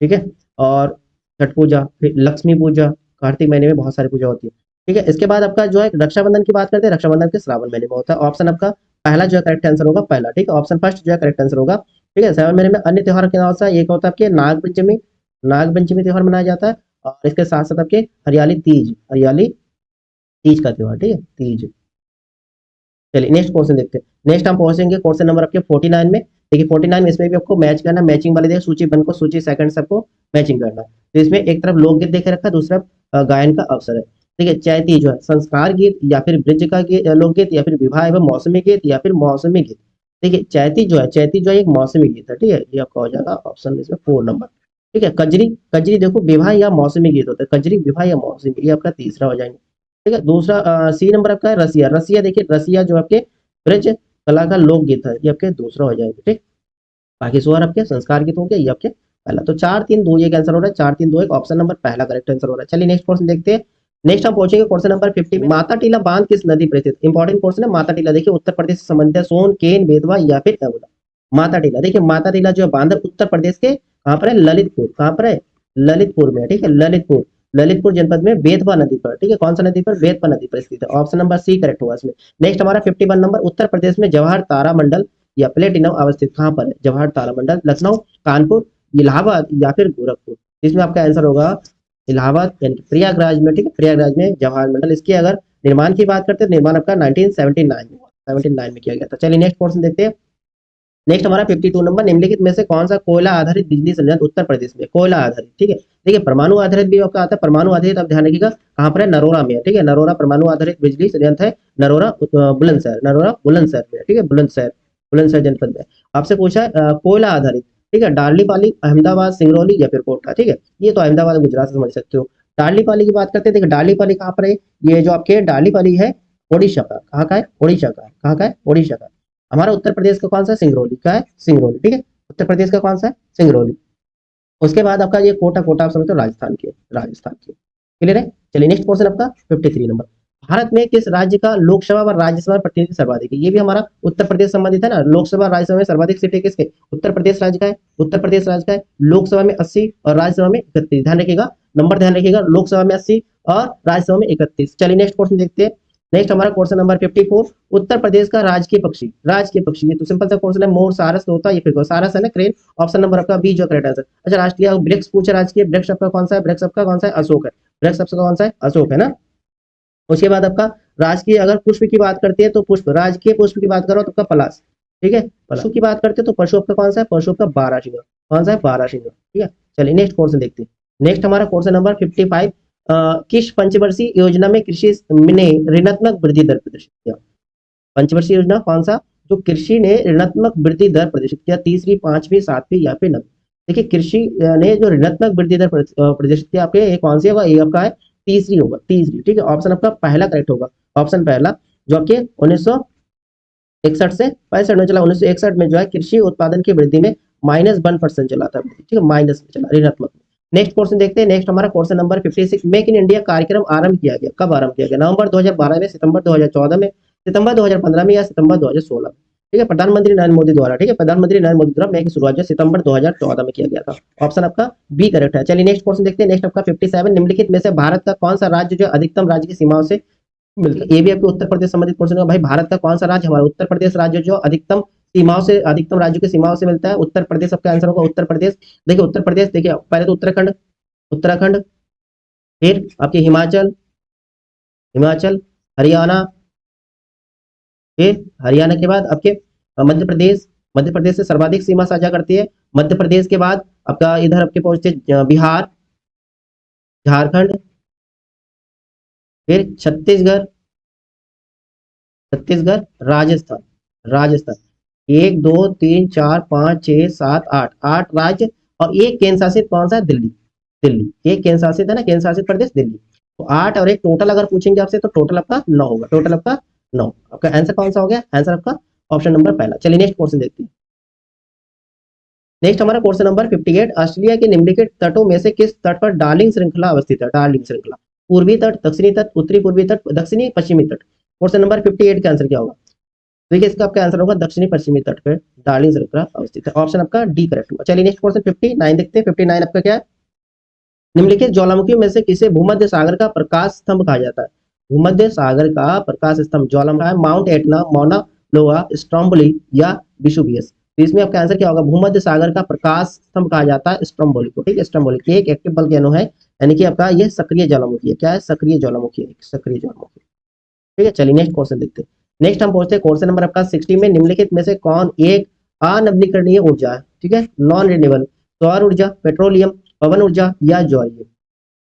ठीक है, और छठ पूजा, फिर लक्ष्मी पूजा। कार्तिक महीने में बहुत सारी पूजा होती है। ठीक है। इसके बाद आपका जो है रक्षाबंधन की बात करते हैं, रक्षाबंधन के श्रावण महीने में होता है। ऑप्शन आपका पहला जो है करेक्ट आंसर होगा, पहला, ठीक है, ऑप्शन फर्स्ट जो है करेक्ट आंसर होगा। ठीक है। श्रावण महीने में अन्य त्योहार के नाम से एक होता है आपके नागपंचमी, नागपंचमी त्योहार मनाया जाता है, और इसके साथ साथ आपके हरियाली तीज, हरियाली तीज का त्योहार, ठीक है, तीज। चलिए नेक्स्ट क्वेश्चन देखते हैं। नेक्स्ट हम पहुंचेंगे क्वेश्चन नंबर आपके 49 में। देखिए 49 में इसमें भी आपको मैच करना, मैचिंग वाले देखिए सूची वन को सूची सेकंड सबको मैचिंग करना है। तो इसमें एक तरफ लोकगीत देखे रखा है, दूसरा गायन का अवसर है। ठीक है। चैती जो है संस्कार गीत या फिर ब्रज का लोकगीत या फिर विवाह एवं मौसमी गीत या फिर मौसमी गीत। देखिए चैती जो है, चैती जो है एक मौसमी गीत है, ठीक है, ये आपका हो जाएगा ऑप्शन इसमें 4 नंबर। ठीक है। कजरी, कजरी देखो विवाह या मौसमी गीत होता है, कजरी विवाह या मौसमी, ये आपका तीसरा हो जाएंगे। ठीक है। दूसरा सी नंबर आपका है रसिया, रसिया देखिए रसिया जो आपके ब्रज कला का लोकगीत है, ये आपके दूसरा हो जाएगा। ठीक, बाकी सोर आपके संस्कार गीत हो गया, ये आपके पहला। तो 4-3-2 ये आंसर हो रहा है, 4-3-2 ऑप्शन नंबर पहला करेक्ट आंसर हो रहा है। चलिए नेक्स्ट क्वेश्चन देखते हैं। नेक्स्ट हम पहुंचेंगे क्वेश्चन नंबर 50 में। माता टीला बांध किस नदी पर स्थित? इंपॉर्टेंट क्वेश्चन है। माता टीला देखिए उत्तर प्रदेश से संबंधित है, सोन, केन, बेतवा या फिर यमुना। माता टीला देखिए, माता टीला जो है बांध उत्तर प्रदेश के कहां पर है? ललितपुर, कहां पर है? ललितपुर में, ठीक है, ललितपुर, ललितपुर जनपद में बेतवा नदी पर, ठीक है, कौन सा नदी पर? बेतवा नदी पर स्थित है। ऑप्शन नंबर सी करेक्ट होगा इसमें। नेक्स्ट हमारा 51 नंबर, उत्तर प्रदेश में जवाहर तारा मंडल या प्लेटिनम अवस्थित कहां पर है? जवाहर तारा मंडल लखनऊ, कानपुर, इलाहाबाद या फिर गोरखपुर। इसमें आपका आंसर होगा इलाहाबाद यानी कि प्रयागराज में, ठीक है, प्रयागराज में जवाहर मंडल। इसकी अगर निर्माण की बात करते हैं, निर्माण आपका 1979 में किया गया था। चलिए नेक्स्ट क्वेश्चन देखते हैं। नेक्स्ट हमारा 52 नंबर, निम्नलिखित में से कौन सा कोयला आधारित बिजली संयंत्र उत्तर प्रदेश में? कोयला आधारित, ठीक है, देखिए परमाणु आधारित भी आपका आता है, परमाणु आधारित आप ध्यान रखिएगा कहां पर है? नरोरा में, ठीक है, नरोरा परमाणु आधारित बिजली संयंत्र है, नरोरा बुलंदशहर, नरोरा बुलंदशहर में, ठीक है, बुलंदशहर, बुलंदशहर जनपद में। आपसे पूछा है कोयला आधारित, ठीक है, डार्लीपाली, अहमदाबाद, सिंगरौली या फिर कोटा, ठीक है, ये तो अहमदाबाद गुजरात से समझ सकते हो। डार्लीपाली की बात करते हैं, देखिए डार्लीपाली कहाँ पर है? ये जो आपके डार्लीपाली है ओडिशा का, कहाँ का है? ओडिशा का, कहाँ का है? ओडिशा का। हमारा उत्तर प्रदेश का कौन सा? सिंगरौली का है, सिंगरौली, ठीक है, उत्तर प्रदेश का कौन सा है? सिंगरौली। उसके बाद आपका ये कोटा, कोटा आप समझते हो राजस्थान के, राजस्थान के, क्लियर है। चलिए नेक्स्ट क्वेश्चन आपका 53 नंबर, भारत में किस राज्य का लोकसभा व राज्यसभा प्रतिनिधि सर्वाधिक है? ये भी हमारा उत्तर प्रदेश संबंधित है ना, लोकसभा राज्यसभा में सर्वाधिक सीटें किसके? उत्तर प्रदेश राज्य का है, उत्तर प्रदेश राज्य का है। लोकसभा में 80 और राज्यसभा में 31, ध्यान रखिएगा, नंबर ध्यान रखिएगा, लोकसभा में 80 और राज्यसभा में 31। चलिए नेक्स्ट क्वेश्चन देखते हैं। नेक्स्ट हमारा क्वेश्चन नंबर 54, उत्तर प्रदेश का राजकीय पक्षी, राजकीय पक्षी, ये तो सिंपल सा क्वेश्चन है, मोर, सारस, तोता या फिर सारस है ना, क्रेन। ऑप्शन नंबर आपका बी जो करेक्ट आंसर। अच्छा राष्ट्रीय वृक्ष पूछा, राजकीय वृक्ष आपका कौन सा है? वृक्ष आपका कौन सा है? अशोक है, वृक्ष आपका कौन सा है? अशोक है ना। उसके बाद आपका राजकीय अगर पुष्प की बात करते हैं तो पुष्प, राजकीय पुष्प की बात करो तो आपका पलाश, ठीक है। पशु की बात करते हैं तो पशु आपका कौन सा है? पशु आपका बारहसिंगा, कौन सा है? बारहसिंगा, ठीक है। चलिए नेक्स्ट क्वेश्चन देखते हैं। नेक्स्ट हमारा क्वेश्चन नंबर 55, किस पंचवर्षीय योजना में कृषि ने ऋणात्मक वृद्धि दर प्रदर्शित किया? पंचवर्षीय योजना कौन सा? जो कृषि ने ऋणात्मक वृद्धि दर प्रदर्शित किया, तीसरी, पांचवी, सातवीं या फिर नवीं। देखिए कृषि ने जो ऋणात्मक वृद्धि दर प्रदर्शित किया, आपके ये कौन सी होगा? ये आपका है तीसरी होगा, तीसरी, ठीक है, ऑप्शन आपका पहला करेक्ट होगा, ऑप्शन पहला, जो आपके 1961 से 65 में चला। 1961 में जो है कृषि उत्पादन की वृद्धि में -1% चला था, ठीक है, माइनस में चला, ऋणात्मक। नेक्स्ट क्वेश्चन देखते हैं। नेक्स्ट हमारा question number 56, make in India कार्यक्रम आरंभ किया गया, कब आरंभ किया गया? नवंबर 2012 में, सितंबर 2014 में, सितंबर 2015 में या सितंबर 2016 में? ठीक है, प्रधानमंत्री नरेंद्र मोदी द्वारा, ठीक है, प्रधानमंत्री नरेंद्र मोदी द्वारा मेक की शुरुआत जो सितंबर 2014 में किया गया था। ऑप्शन आपका बी करेक्ट है। चलिए नेक्स्ट क्वेश्चन देखते हैं। नेक्स्ट आपका 57, निम्नलिखित में से भारत का कौन सा राज्य जो अधिकतम राज्य की सीमाओं से मिलता है? ये भी आपके उत्तर प्रदेश संबंधित क्वेश्चन है भाई। भारत का कौन सा राज्य? हमारा उत्तर प्रदेश राज्य जो अधिकतम सीमाओं से, अधिकतम राज्यों की सीमाओं से मिलता है, उत्तर प्रदेश आपका आंसर होगा, उत्तर प्रदेश। देखिए उत्तर प्रदेश, देखिए पहले तो उत्तराखंड, उत्तराखंड, फिर आपके हिमाचल, हिमाचल, हरियाणा, फिर हरियाणा के बाद आपके मध्य प्रदेश, मध्य प्रदेश से सर्वाधिक सीमा साझा करती है। मध्य प्रदेश के बाद आपका इधर आपके पहुंचते बिहार, झारखंड, फिर छत्तीसगढ़, छत्तीसगढ़, राजस्थान, राजस्थान। 1 2 3 4 5 6 7 8, 8 राज्य और एक केंद्र शासित कौन सा है? दिल्ली, दिल्ली एक केंद्र शासित है ना, केंद्र शासित प्रदेश दिल्ली। तो 8 और एक टोटल अगर पूछेंगे आपसे तो टोटल आपका 9 होगा, टोटल आपका 9। आपका आंसर कौन सा हो गया? आंसर आपका ऑप्शन नंबर पहला। चलिए नेक्स्ट क्वेश्चन देखते हैं। नेक्स्ट हमारा क्वेश्चन नंबर 58, ऑस्ट्रेलिया के निम्नलिखित तटों में से किस तट पर डार्लिंग श्रृंखला अवस्थित है? डार्लिंग श्रृंखला, पूर्वी तट, दक्षिणी तट, उत्तरी पूर्वी तट, दक्षिणी पश्चिमी तट। क्वेश्चन नंबर 58 का आंसर क्या होगा? देखिए इसका आपका आंसर होगा दक्षिणी पश्चिमी तट पर डार्लिंग श्रृंखला अवस्थित है, ऑप्शन आपका डी करेक्ट होगा। चलिए नेक्स्ट क्वेश्चन 59 देखते हैं। 59 आपका क्या है? निम्नलिखित ज्वालामुखी में से किसे भूमध्य सागर का प्रकाश स्तंभ कहा जाता है? भूमध्य सागर का प्रकाश स्तंभ ज्वालामुखी है माउंट एटना, मौना लोआ, स्ट्रोम्बोली या विसुवियस। तो इसमें आपका आंसर क्या होगा? भूमध्य सागर का प्रकाश स्तंभ कहा जाता है स्ट्रोम्बोली को। ठीक है, स्ट्रोम्बोली की एक एक्टिव वोल्केनो है, यानी कि आपका ये सक्रिय ज्वालामुखी है। क्या है? सक्रिय ज्वालामुखी है, सक्रिय ज्वालामुखी। ठीक है, चलिए नेक्स्ट क्वेश्चन देखते हैं। नेक्स्ट हम पहुंचते हैं क्वेश्चन नंबर आपका 60 में, निम्नलिखित में से कौन एक अनवीकरणीय ऊर्जा है? ठीक है, नॉन रिन्यूएबल। सौर ऊर्जा, पेट्रोलियम, पवन ऊर्जा या ज्वारीय।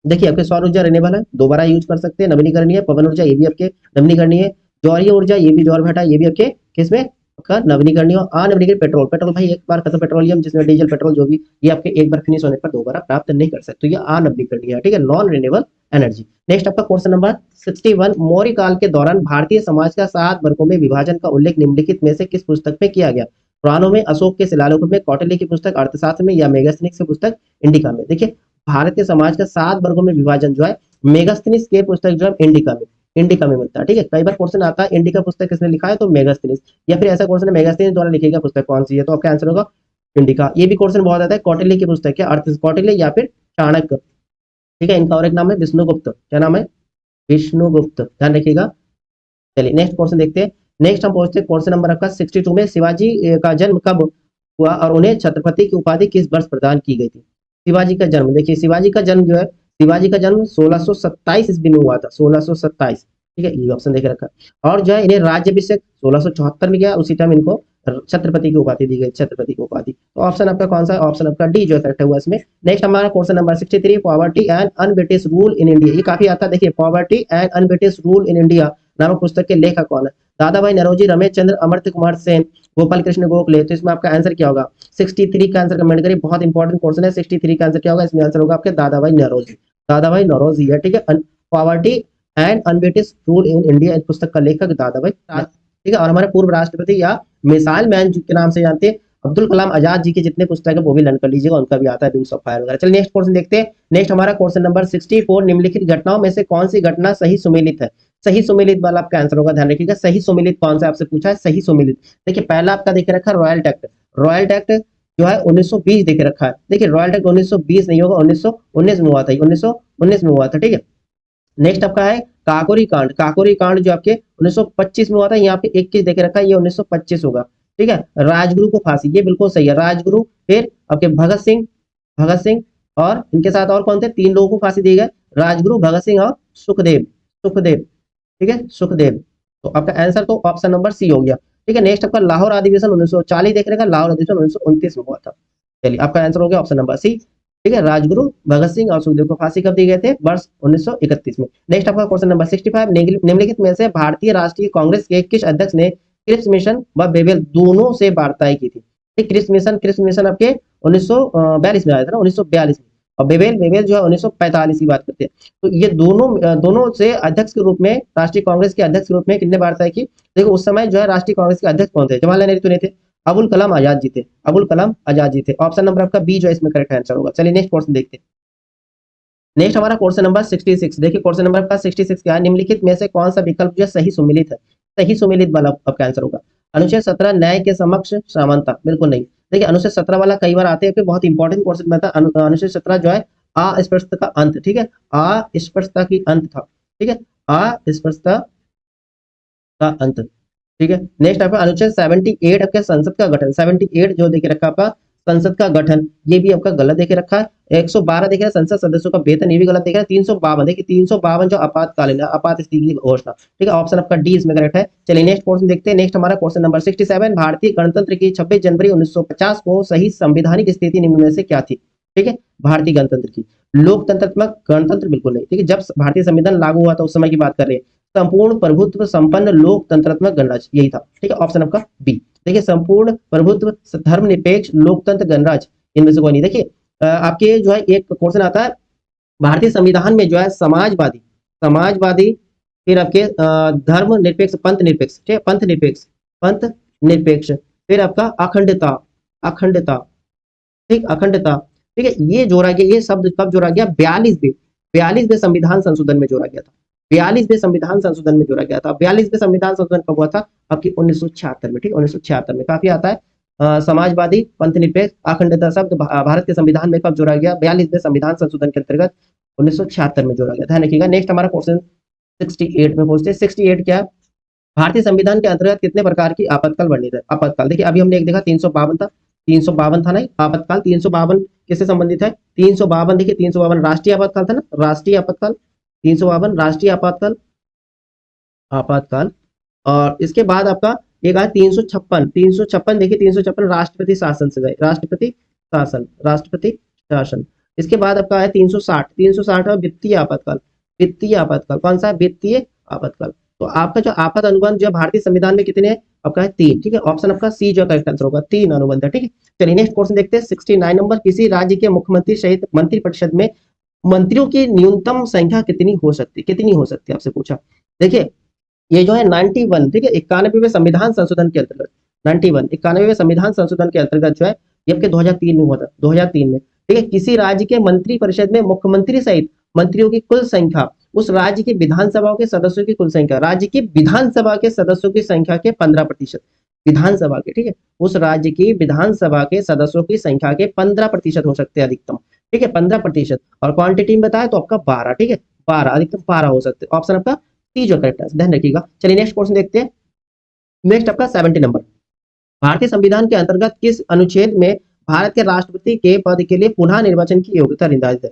देखिए आपके सौर ऊर्जा रिन्यूएबल है, दोबारा यूज कर सकते हैं, नवीनीकरणीय। पवन ऊर्जा ये भी आपके नवीनीकरणीय। ज्वारीय ऊर्जा ये भी ज्वार भाटा, ये भी आपके किसमें? आपका नवीनीकरणीय। अनवीनीकरणीय पेट्रोल, पेट्रोल भाई एक बार खत्म, पेट्रोलियम जिसमें डीजल पेट्रोल जो भी, ये आपके एक बार फिनिश होने पर दोबारा प्राप्त नहीं कर सकते, तो ये अनवीकरणीय है। ठीक है, नॉन रिन्यूएबल एनर्जी। नेक्स्ट आपका क्वेश्चन नंबर 61, मौर्य काल के दौरान भारतीय समाज का 7 वर्गों में विभाजन का उल्लेख निम्नलिखित में से किस पुस्तक में किया गया? पुराणों में, अशोक के शिलालेखों में, कौटिल्य की पुस्तक अर्थशास्त्र में या मेगास्थनीज की पुस्तक इंडिका में। देखिए भारतीय समाज का 7 वर्गों में विभाजन जो है मेगास्थनीज के पुस्तक जो है इंडिका में मिलता है। ठीक है, कई बार क्वेश्चन आता है इंडिका पुस्तक किसने लिखा है, तो मेगास्थनीज, या फिर ऐसा क्वेश्चन है मेगास्थनीज द्वारा लिखी गई पुस्तक कौन सी है, तो आपका आंसर होगा इंडिका। ये भी क्वेश्चन बहुत आता है, कौटिल्य की पुस्तक है, अर्थ कौटिल्य या फिर चाणक्य। ठीक है, इनका और एक नाम है विष्णुगुप्त। क्या नाम है? विष्णुगुप्त, ध्यान रखिएगा। चलिए नेक्स्ट क्वेश्चन देखते हैं। नेक्स्ट हम पहुंचते हैं क्वेश्चन नंबर आपका 62 में, शिवाजी का जन्म कब हुआ और उन्हें छत्रपति की उपाधि किस वर्ष प्रदान की गई थी? शिवाजी का जन्म, देखिए शिवाजी का जन्म जो है, शिवाजी का जन्म 1627 ईस्वी में हुआ था, 1627। ठीक है, ये ऑप्शन देखे रखा है। और जो है इन्हें राज्यभिषेक 1674 में किया, उसी टाइम इनको छत्रपति की उपाधि दी गई, छत्रपति की उपाधि। तो ऑप्शन आपका कौन सा है? ऑप्शन आपका डी जो करेक्ट हुआ इसमें। नेक्स्ट हमारा question number 63, poverty and un-British rule in India. ये काफी आता है, देखिए poverty and un-British rule in India नामक पुस्तक के लेखक कौन है? दादा भाई नौरोजी, रमेश चंद्र, अमर्त्य कुमार सेन, गोपाल कृष्ण गोखले। तो इसमें आपका आंसर क्या होगा? 63 का आंसर कमेंट करिए, बहुत इंपॉर्टेंट क्वेश्चन है। 63 का आंसर क्या होगा? इसमें आंसर होगा आपके दादा भाई नौरोजी, दादा भाई नौरोजी है। ठीक है, poverty and un-British rule in India, इस पुस्तक का लेखक दादा भाई। ठीक है, और हमारे पूर्व राष्ट्रपति या मिसाइल मैन के नाम से जानते हैं अब्दुल कलाम आजाद जी के जितने पुस्तक है वो भी लर्न कर लीजिएगा, उनका भी आता है विंग्स ऑफ फायर वगैरह। चलिए नेक्स्ट क्वेश्चन देखते हैं। नेक्स्ट हमारा क्वेश्चन नंबर 64, निम्नलिखित घटनाओं में से कौन सी घटना सही सुमेलित है? सही सुमेलित वाला आपका आंसर होगा, ध्यान रखिएगा। सही सुमेलित कौन सा आपसे पूछा है? सही सुमेलित। देखिए पहला आपका देखे रखा है रॉयल टैक्ट। रॉयल टैक्ट जो है 1920 देखे रखा है। देखिए रॉयल टैक्ट 1920 नहीं होगा, 1919 में हुआ था, 1919 में हुआ था। ठीक है, नेक्स्ट आपका है काकोरी कांड। काकोरी कांड जो आपके 1925 में हुआ था, यहाँ पे 21 देखे रखा है, ये 1925 होगा। ठीक है, राजगुरु को फांसी, ये बिल्कुल सही है, राजगुरु। फिर आपके भगत सिंह और इनके साथ और कौन थे? 3 लोगों को फांसी दी गई, राजगुरु, भगत सिंह और सुखदेव। सुखदेव, ठीक है, सुखदेव। तो आपका आंसर तो ऑप्शन नंबर सी हो गया। ठीक है, नेक्स्ट आपका लाहौर अधिवेशन 1940 देख रहेगा, लाहौर अधिवेशन 1929 में हुआ था। चलिए आपका आंसर हो गया ऑप्शन नंबर सी। ठीक है, राजगुरु, भगत सिंह और सुखदेव को फांसी कब दी गए थे? वर्ष 1931 में। नेक्स्ट आपका क्वेश्चन नंबर 65, निम्नलिखित में से भारतीय राष्ट्रीय कांग्रेस के किस अध्यक्ष ने क्रिप्स मिशन व बेबेल दोनों से वार्ताएं की थी? क्रिप्स मिशन आपके 1942 में आया था ना, 1942 में। और बेबेल बेबेल जो है 1945 की बात करते हैं। तो ये दोनों से अध्यक्ष के रूप में, राष्ट्रीय कांग्रेस के अध्यक्ष के रूप में कितने वार्ताएं की? देखो उस समय जो है राष्ट्रीय कांग्रेस के अध्यक्ष कौन थे? जवाहरलाल नेहरू तो नहीं थे, अबुल कलाम आजाद जी थे, अबुल कलाम आजाद जी थे। ऑप्शन नंबर आपका बी जो है इसमें करेक्ट आंसर होगा। चलिए नेक्स्ट क्वेश्चन देखते हैं। नेक्स्ट हमारा क्वेश्चन नंबर 66। देखिए क्वेश्चन नंबर आपका 66 क्या है? निम्नलिखित में से कौन सा विकल्प जो है सही सुमेलित है? सही सुमेलित वाला आपका आंसर होगा। अनुच्छेद 17 न्याय के समक्ष समानता, बिल्कुल नहीं। देखिए अनुच्छेद 17 वाला कई बार आते हैं, बहुत इंपॉर्टेंट क्वेश्चन में था। अनुच्छेद 17 जो है अस्पृश्यता का अंत। ठीक है, अस्पृश्यता की अंत था। ठीक है, अस्पृश्यता का अंत। ठीक है, नेक्स्ट आपका अनुच्छेद 78 आपका संसद का गठन। 78 जो देखे रखा आपका संसद का गठन, ये भी आपका गलत देखे रखा है। 112 देखे रखा संसद सदस्यों का वेतन, ये भी गलत देखे रखा है। 352 देखिए 352 जो आपातकालीन, आपात स्थिति की घोषणा। ठीक है, ऑप्शन आपका डी इसमें करेक्ट है। चलिए नेक्स्ट क्वेश्चन देखते हैं। नेक्स्ट हमारा क्वेश्चन नंबर 67, भारतीय गणतंत्र की 26 जनवरी 1950 को सही संवैधानिक स्थिति निम्न में से क्या थी? ठीक है, भारतीय गणतंत्र की लोकतंत्रात्मक गणतंत्र बिल्कुल नहीं। ठीक है, जब भारतीय संविधान लागू हुआ था उस समय की बात कर रहे हैं। संपूर्ण प्रभुत्व संपन्न लोकतंत्रात्मक गणराज्य, यही था। ठीक है, ऑप्शन आपका बी। देखिए संपूर्ण प्रभुत्व धर्मनिरपेक्ष लोकतंत्र गणराज्य, इनमें से कोई नहीं। देखिए आपके जो है एक क्वेश्चन आता है भारतीय संविधान में जो है समाजवादी, समाजवादी, फिर आपके धर्म निरपेक्ष, पंथ निरपेक्ष। ठीक है, पंथ निरपेक्ष, फिर आपका अखंडता, अखंडता, ठीक, अखंडता। ठीक है, ये जोड़ा गया, ये शब्द कब जोड़ा गया? 42वें संविधान संशोधन में जोड़ा गया था। 42वें संविधान संशोधन में जोड़ा गया था। 42वें संविधान संशोधन कब हुआ था? आपकी 1976 में। ठीक, 1976 में। काफी आता है समाजवादी, पंथ निरपेक्ष, अखंडता शब्द भारत के संविधान में कब जोड़ा गया? 42वें संविधान संशोधन के अंतर्गत 1976 में जोड़ा गया। ध्यान रखिएगा। नेक्स्ट हमारा क्वेश्चन 68 में पहुंचते हैं। 68 क्या है? भारतीय संविधान के अंतर्गत कितने प्रकार की आपातकाल वर्णित है? आपातकाल देखिए, अभी हमने एक देखा 352 था, 352 था नहीं आपातकाल, 352 किससे संबंधित है? 352 देखिए, 352 राष्ट्रीय आपातकाल था ना, राष्ट्रीय आपातकाल, 352 राष्ट्रीय आपातकाल, आपातकाल। और इसके बाद आपका एक आया 356, 356 देखिए, 356 राष्ट्रपति शासन से गए, राष्ट्रपति शासन, राष्ट्रपति शासन। इसके बाद आपका है 360, 360 वित्तीय आपातकाल, वित्तीय आपातकाल कौन सा? वित्तीय आपातकाल। तो आपका जो आपात अनुबंध जो भारतीय संविधान में कितने हैं? आपका है 3, ठीक है, ऑप्शन आपका सी जो करेक्ट आंसर होगा, 3 अनुबंध है, ठीक है। चलिए नेक्स्ट क्वेश्चन देखते हैं, 69 नंबर, किसी राज्य के मुख्यमंत्री सहित मंत्रिपरिषद में मंत्रियों की न्यूनतम संख्या कितनी हो सकती है? कितनी हो सकती है आपसे पूछा। देखिए ये जो है 91, ठीक है, 91वें संविधान संशोधन के अंतर्गत, 91 91वें संविधान संशोधन के अंतर्गत जो है ये आपके 2003 में हुआ था, 2003 में, ठीक है। किसी राज्य के मंत्री परिषद में मुख्यमंत्री सहित मंत्रियों की कुल संख्या उस राज्य की विधानसभाओं के सदस्यों की कुल संख्या, राज्य की विधानसभा के सदस्यों की संख्या के 15%, विधानसभा के, ठीक है, उस राज्य की विधानसभा के सदस्यों की संख्या के 15% हो सकते हैं अधिकतम, ठीक है, 15%। और क्वांटिटी में बताया तो आपका 12, ठीक है, 12 अधिकतम 12 हो सकते हैं, ऑप्शन आपका सी जो करेक्ट है, ध्यान रखिएगा। चलिए नेक्स्ट क्वेश्चन देखते हैं, नेक्स्ट आपका 70 नंबर, भारतीय संविधान के अंतर्गत किस अनुच्छेद में भारत के राष्ट्रपति के पद के लिए पुनः निर्वाचन की योग्यता निर्धारित है?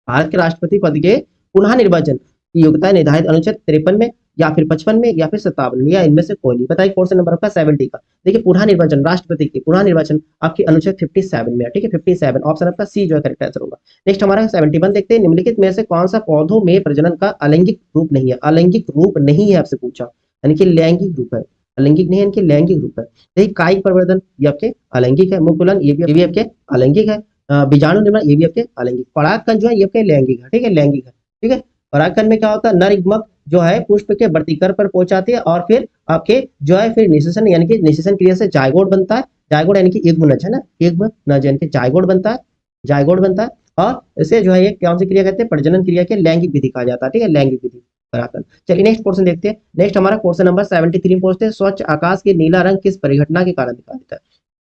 भारत के राष्ट्रपति पद के पुनः निर्वाचन की योग्यता निर्धारित अनुच्छेद 53 में या फिर 55 में या फिर 57 में, या इनमें से कोई नहीं। बताइए क्वेश्चन नंबर आपका 70 का। देखिए पुनः निर्वाचन, राष्ट्रपति की पुनः निर्वाचन आपकी अनुच्छेद 57 में है, ठीक है, 57, ऑप्शन आपका सी जो है करेक्ट आंसर होगा। नेक्स्ट हमारा 71 देखते हैं, निम्नलिखित में से कौन सा पौधों में प्रजनन का अलैंगिक रूप नहीं है? अलैंगिक रूप नहीं है आपसे पूछा, यानी कि लैंगिक रूप है, अलैंगिक नहीं है, इनके लैंगिक रूप है। देखिए कायिक प्रवर्धन ये आपके अलैंगिक है, मुकुलन ये भी आपके अलैंगिक है, बीजाणु निर्माण ये भी आपके अलैंगिक, परागकण जो है ये आपके लैंगिक है, ठीक है, लैंगिक है, ठीक है। परागकण में क्या होता है? नर युग्मक जो है पुष्प के वर्तिकर पर पहुंचाती है और फिर आपके जो है फिर निषेचन, यानी कि निषेचन क्रिया से जायगोट बनता है, जायगोट यानी कि युग्मनज है ना, युग्मनज यानी कि जायगोट बनता है, जायगोट बनता है। और इसे जो है ये कौन सी क्रिया कहते हैं? प्रजनन क्रिया के लैंगिक विधि कहा जाता है, ठीक है, लैंगिक विधि, परागकण। चलिए नेक्स्ट क्वेश्चन देखते हैं, नेक्स्ट हमारा क्वेश्चन नंबर 73 पूछते हैं, स्वच्छ आकाश के नीला रंग किस परिघटना के कारण दिखाई देता है?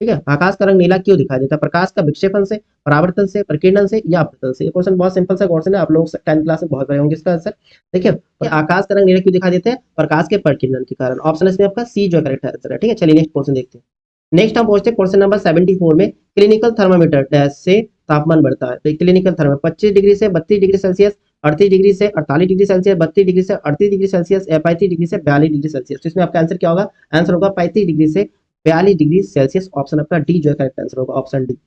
ठीक है, आकाश का रंग नीला क्यों दिखाई देता है? प्रकाश का विक्षेपण से, परावर्तन से, प्रकीर्णन से या अपवर्तन से? ये क्वेश्चन बहुत सिंपल सा क्वेश्चन है, आप लोग 10th क्लास में बहुत पढ़े होंगे इसका आंसर। देखिए आकाश का रंग नीला क्यों दिखाई देते हैं? प्रकाश के प्रकीर्णन के कारण, ऑप्शन इसमें आपका सी जो करेक्ट आंसर है, ठीक है। चलिए नेक्स्ट क्वेश्चन देखते हैं, नेक्स्ट हम पहुंचते हैं क्वेश्चन नंबर 74 में, क्लिनिकल थर्मामीटर डैश से तापमान बढ़ता है। क्लिनिकल थर्मामीटर 25 डिग्री से 32 डिग्री सेल्सियस, 38 डिग्री से 48 डिग्री सेल्सियस, 32 डिग्री से 38 डिग्री सेल्सियस या 35 डिग्री से 42 डिग्री सेल्सियस। तो इसमें आपका आंसर क्या होगा? आंसर होगा 35 डिग्री से 42 डिग्री सेल्सियस, ऑप्शन आपका डी जो है करेक्ट आंसर होगा, ऑप्शन डी।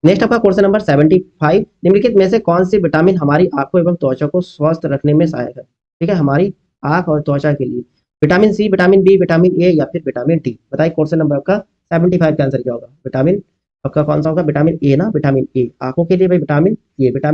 नेक्स्ट आपका क्वेश्चन नंबर 75, निम्नलिखित में से कौन सी विटामिन हमारी आंखों एवं त्वचा को स्वस्थ रखने में सहायक है? ठीक है, हमारी आंख और त्वचा के लिए, vitamin C, vitamin B, vitamin A या फिर विटामिन डी? बताइए क्वेश्चन नंबर आपका 75 का आंसर क्या होगा? विटामिन आपका कौन सा होगा? विटामिन ए ना, विटामिन ए आंखों के लिए भाई, विटामिन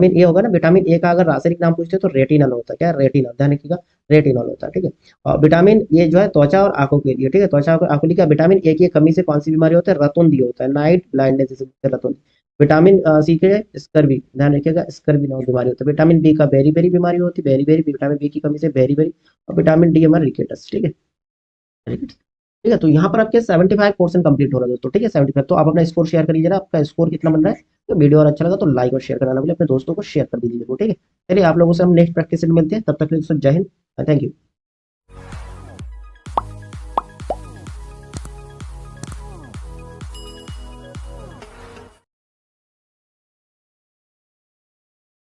ए होगा ना। विटामिन ए का अगर रासायनिक नाम पूछते तो रेटिनल होता है, क्या? रेटिनल, ध्यान रखिएगा, रेटिनल होता है, ठीक है। और विटामिन ए जो है त्वचा और आंखों के लिए, ठीक है, त्वचा और आंखों के लिए। विटामिन ए की कमी से कौन सी बीमारी होता है? रतुंधी होता है, नाइट ब्लाइंडनेस जिसे बोलते हैं, रतुंधी। विटामिन सी के स्कर्वी, ध्यान रखिएगा, स्कर्वी नामक बीमारी होती है। विटामिन बी का बेरी बेरी बीमारी होती है, बेरी बेरी, विटामिन बी की कमी से बेरी बेरी। और विटामिन डी हमारा रिकेटस, ठीक है, रिकेट्स, ठीक है। तो यहाँ पर आपके 75% कंप्लीट हो रहा है दोस्तों, ठीक है, 75। तो आप अपना स्कोर शेयर करिए जरा, आपका स्कोर कितना बन रहा है। तो वीडियो और अच्छा लगा तो लाइक और शेयर कराना भूलिए, अपने दोस्तों को शेयर कर दीजिए, ठीक है। चलिए आप लोगों से हम नेक्स्ट प्रैक्टिस में मिलते हैं, तब तक के लिए दोस्तों जय हिंद, थैंक यू।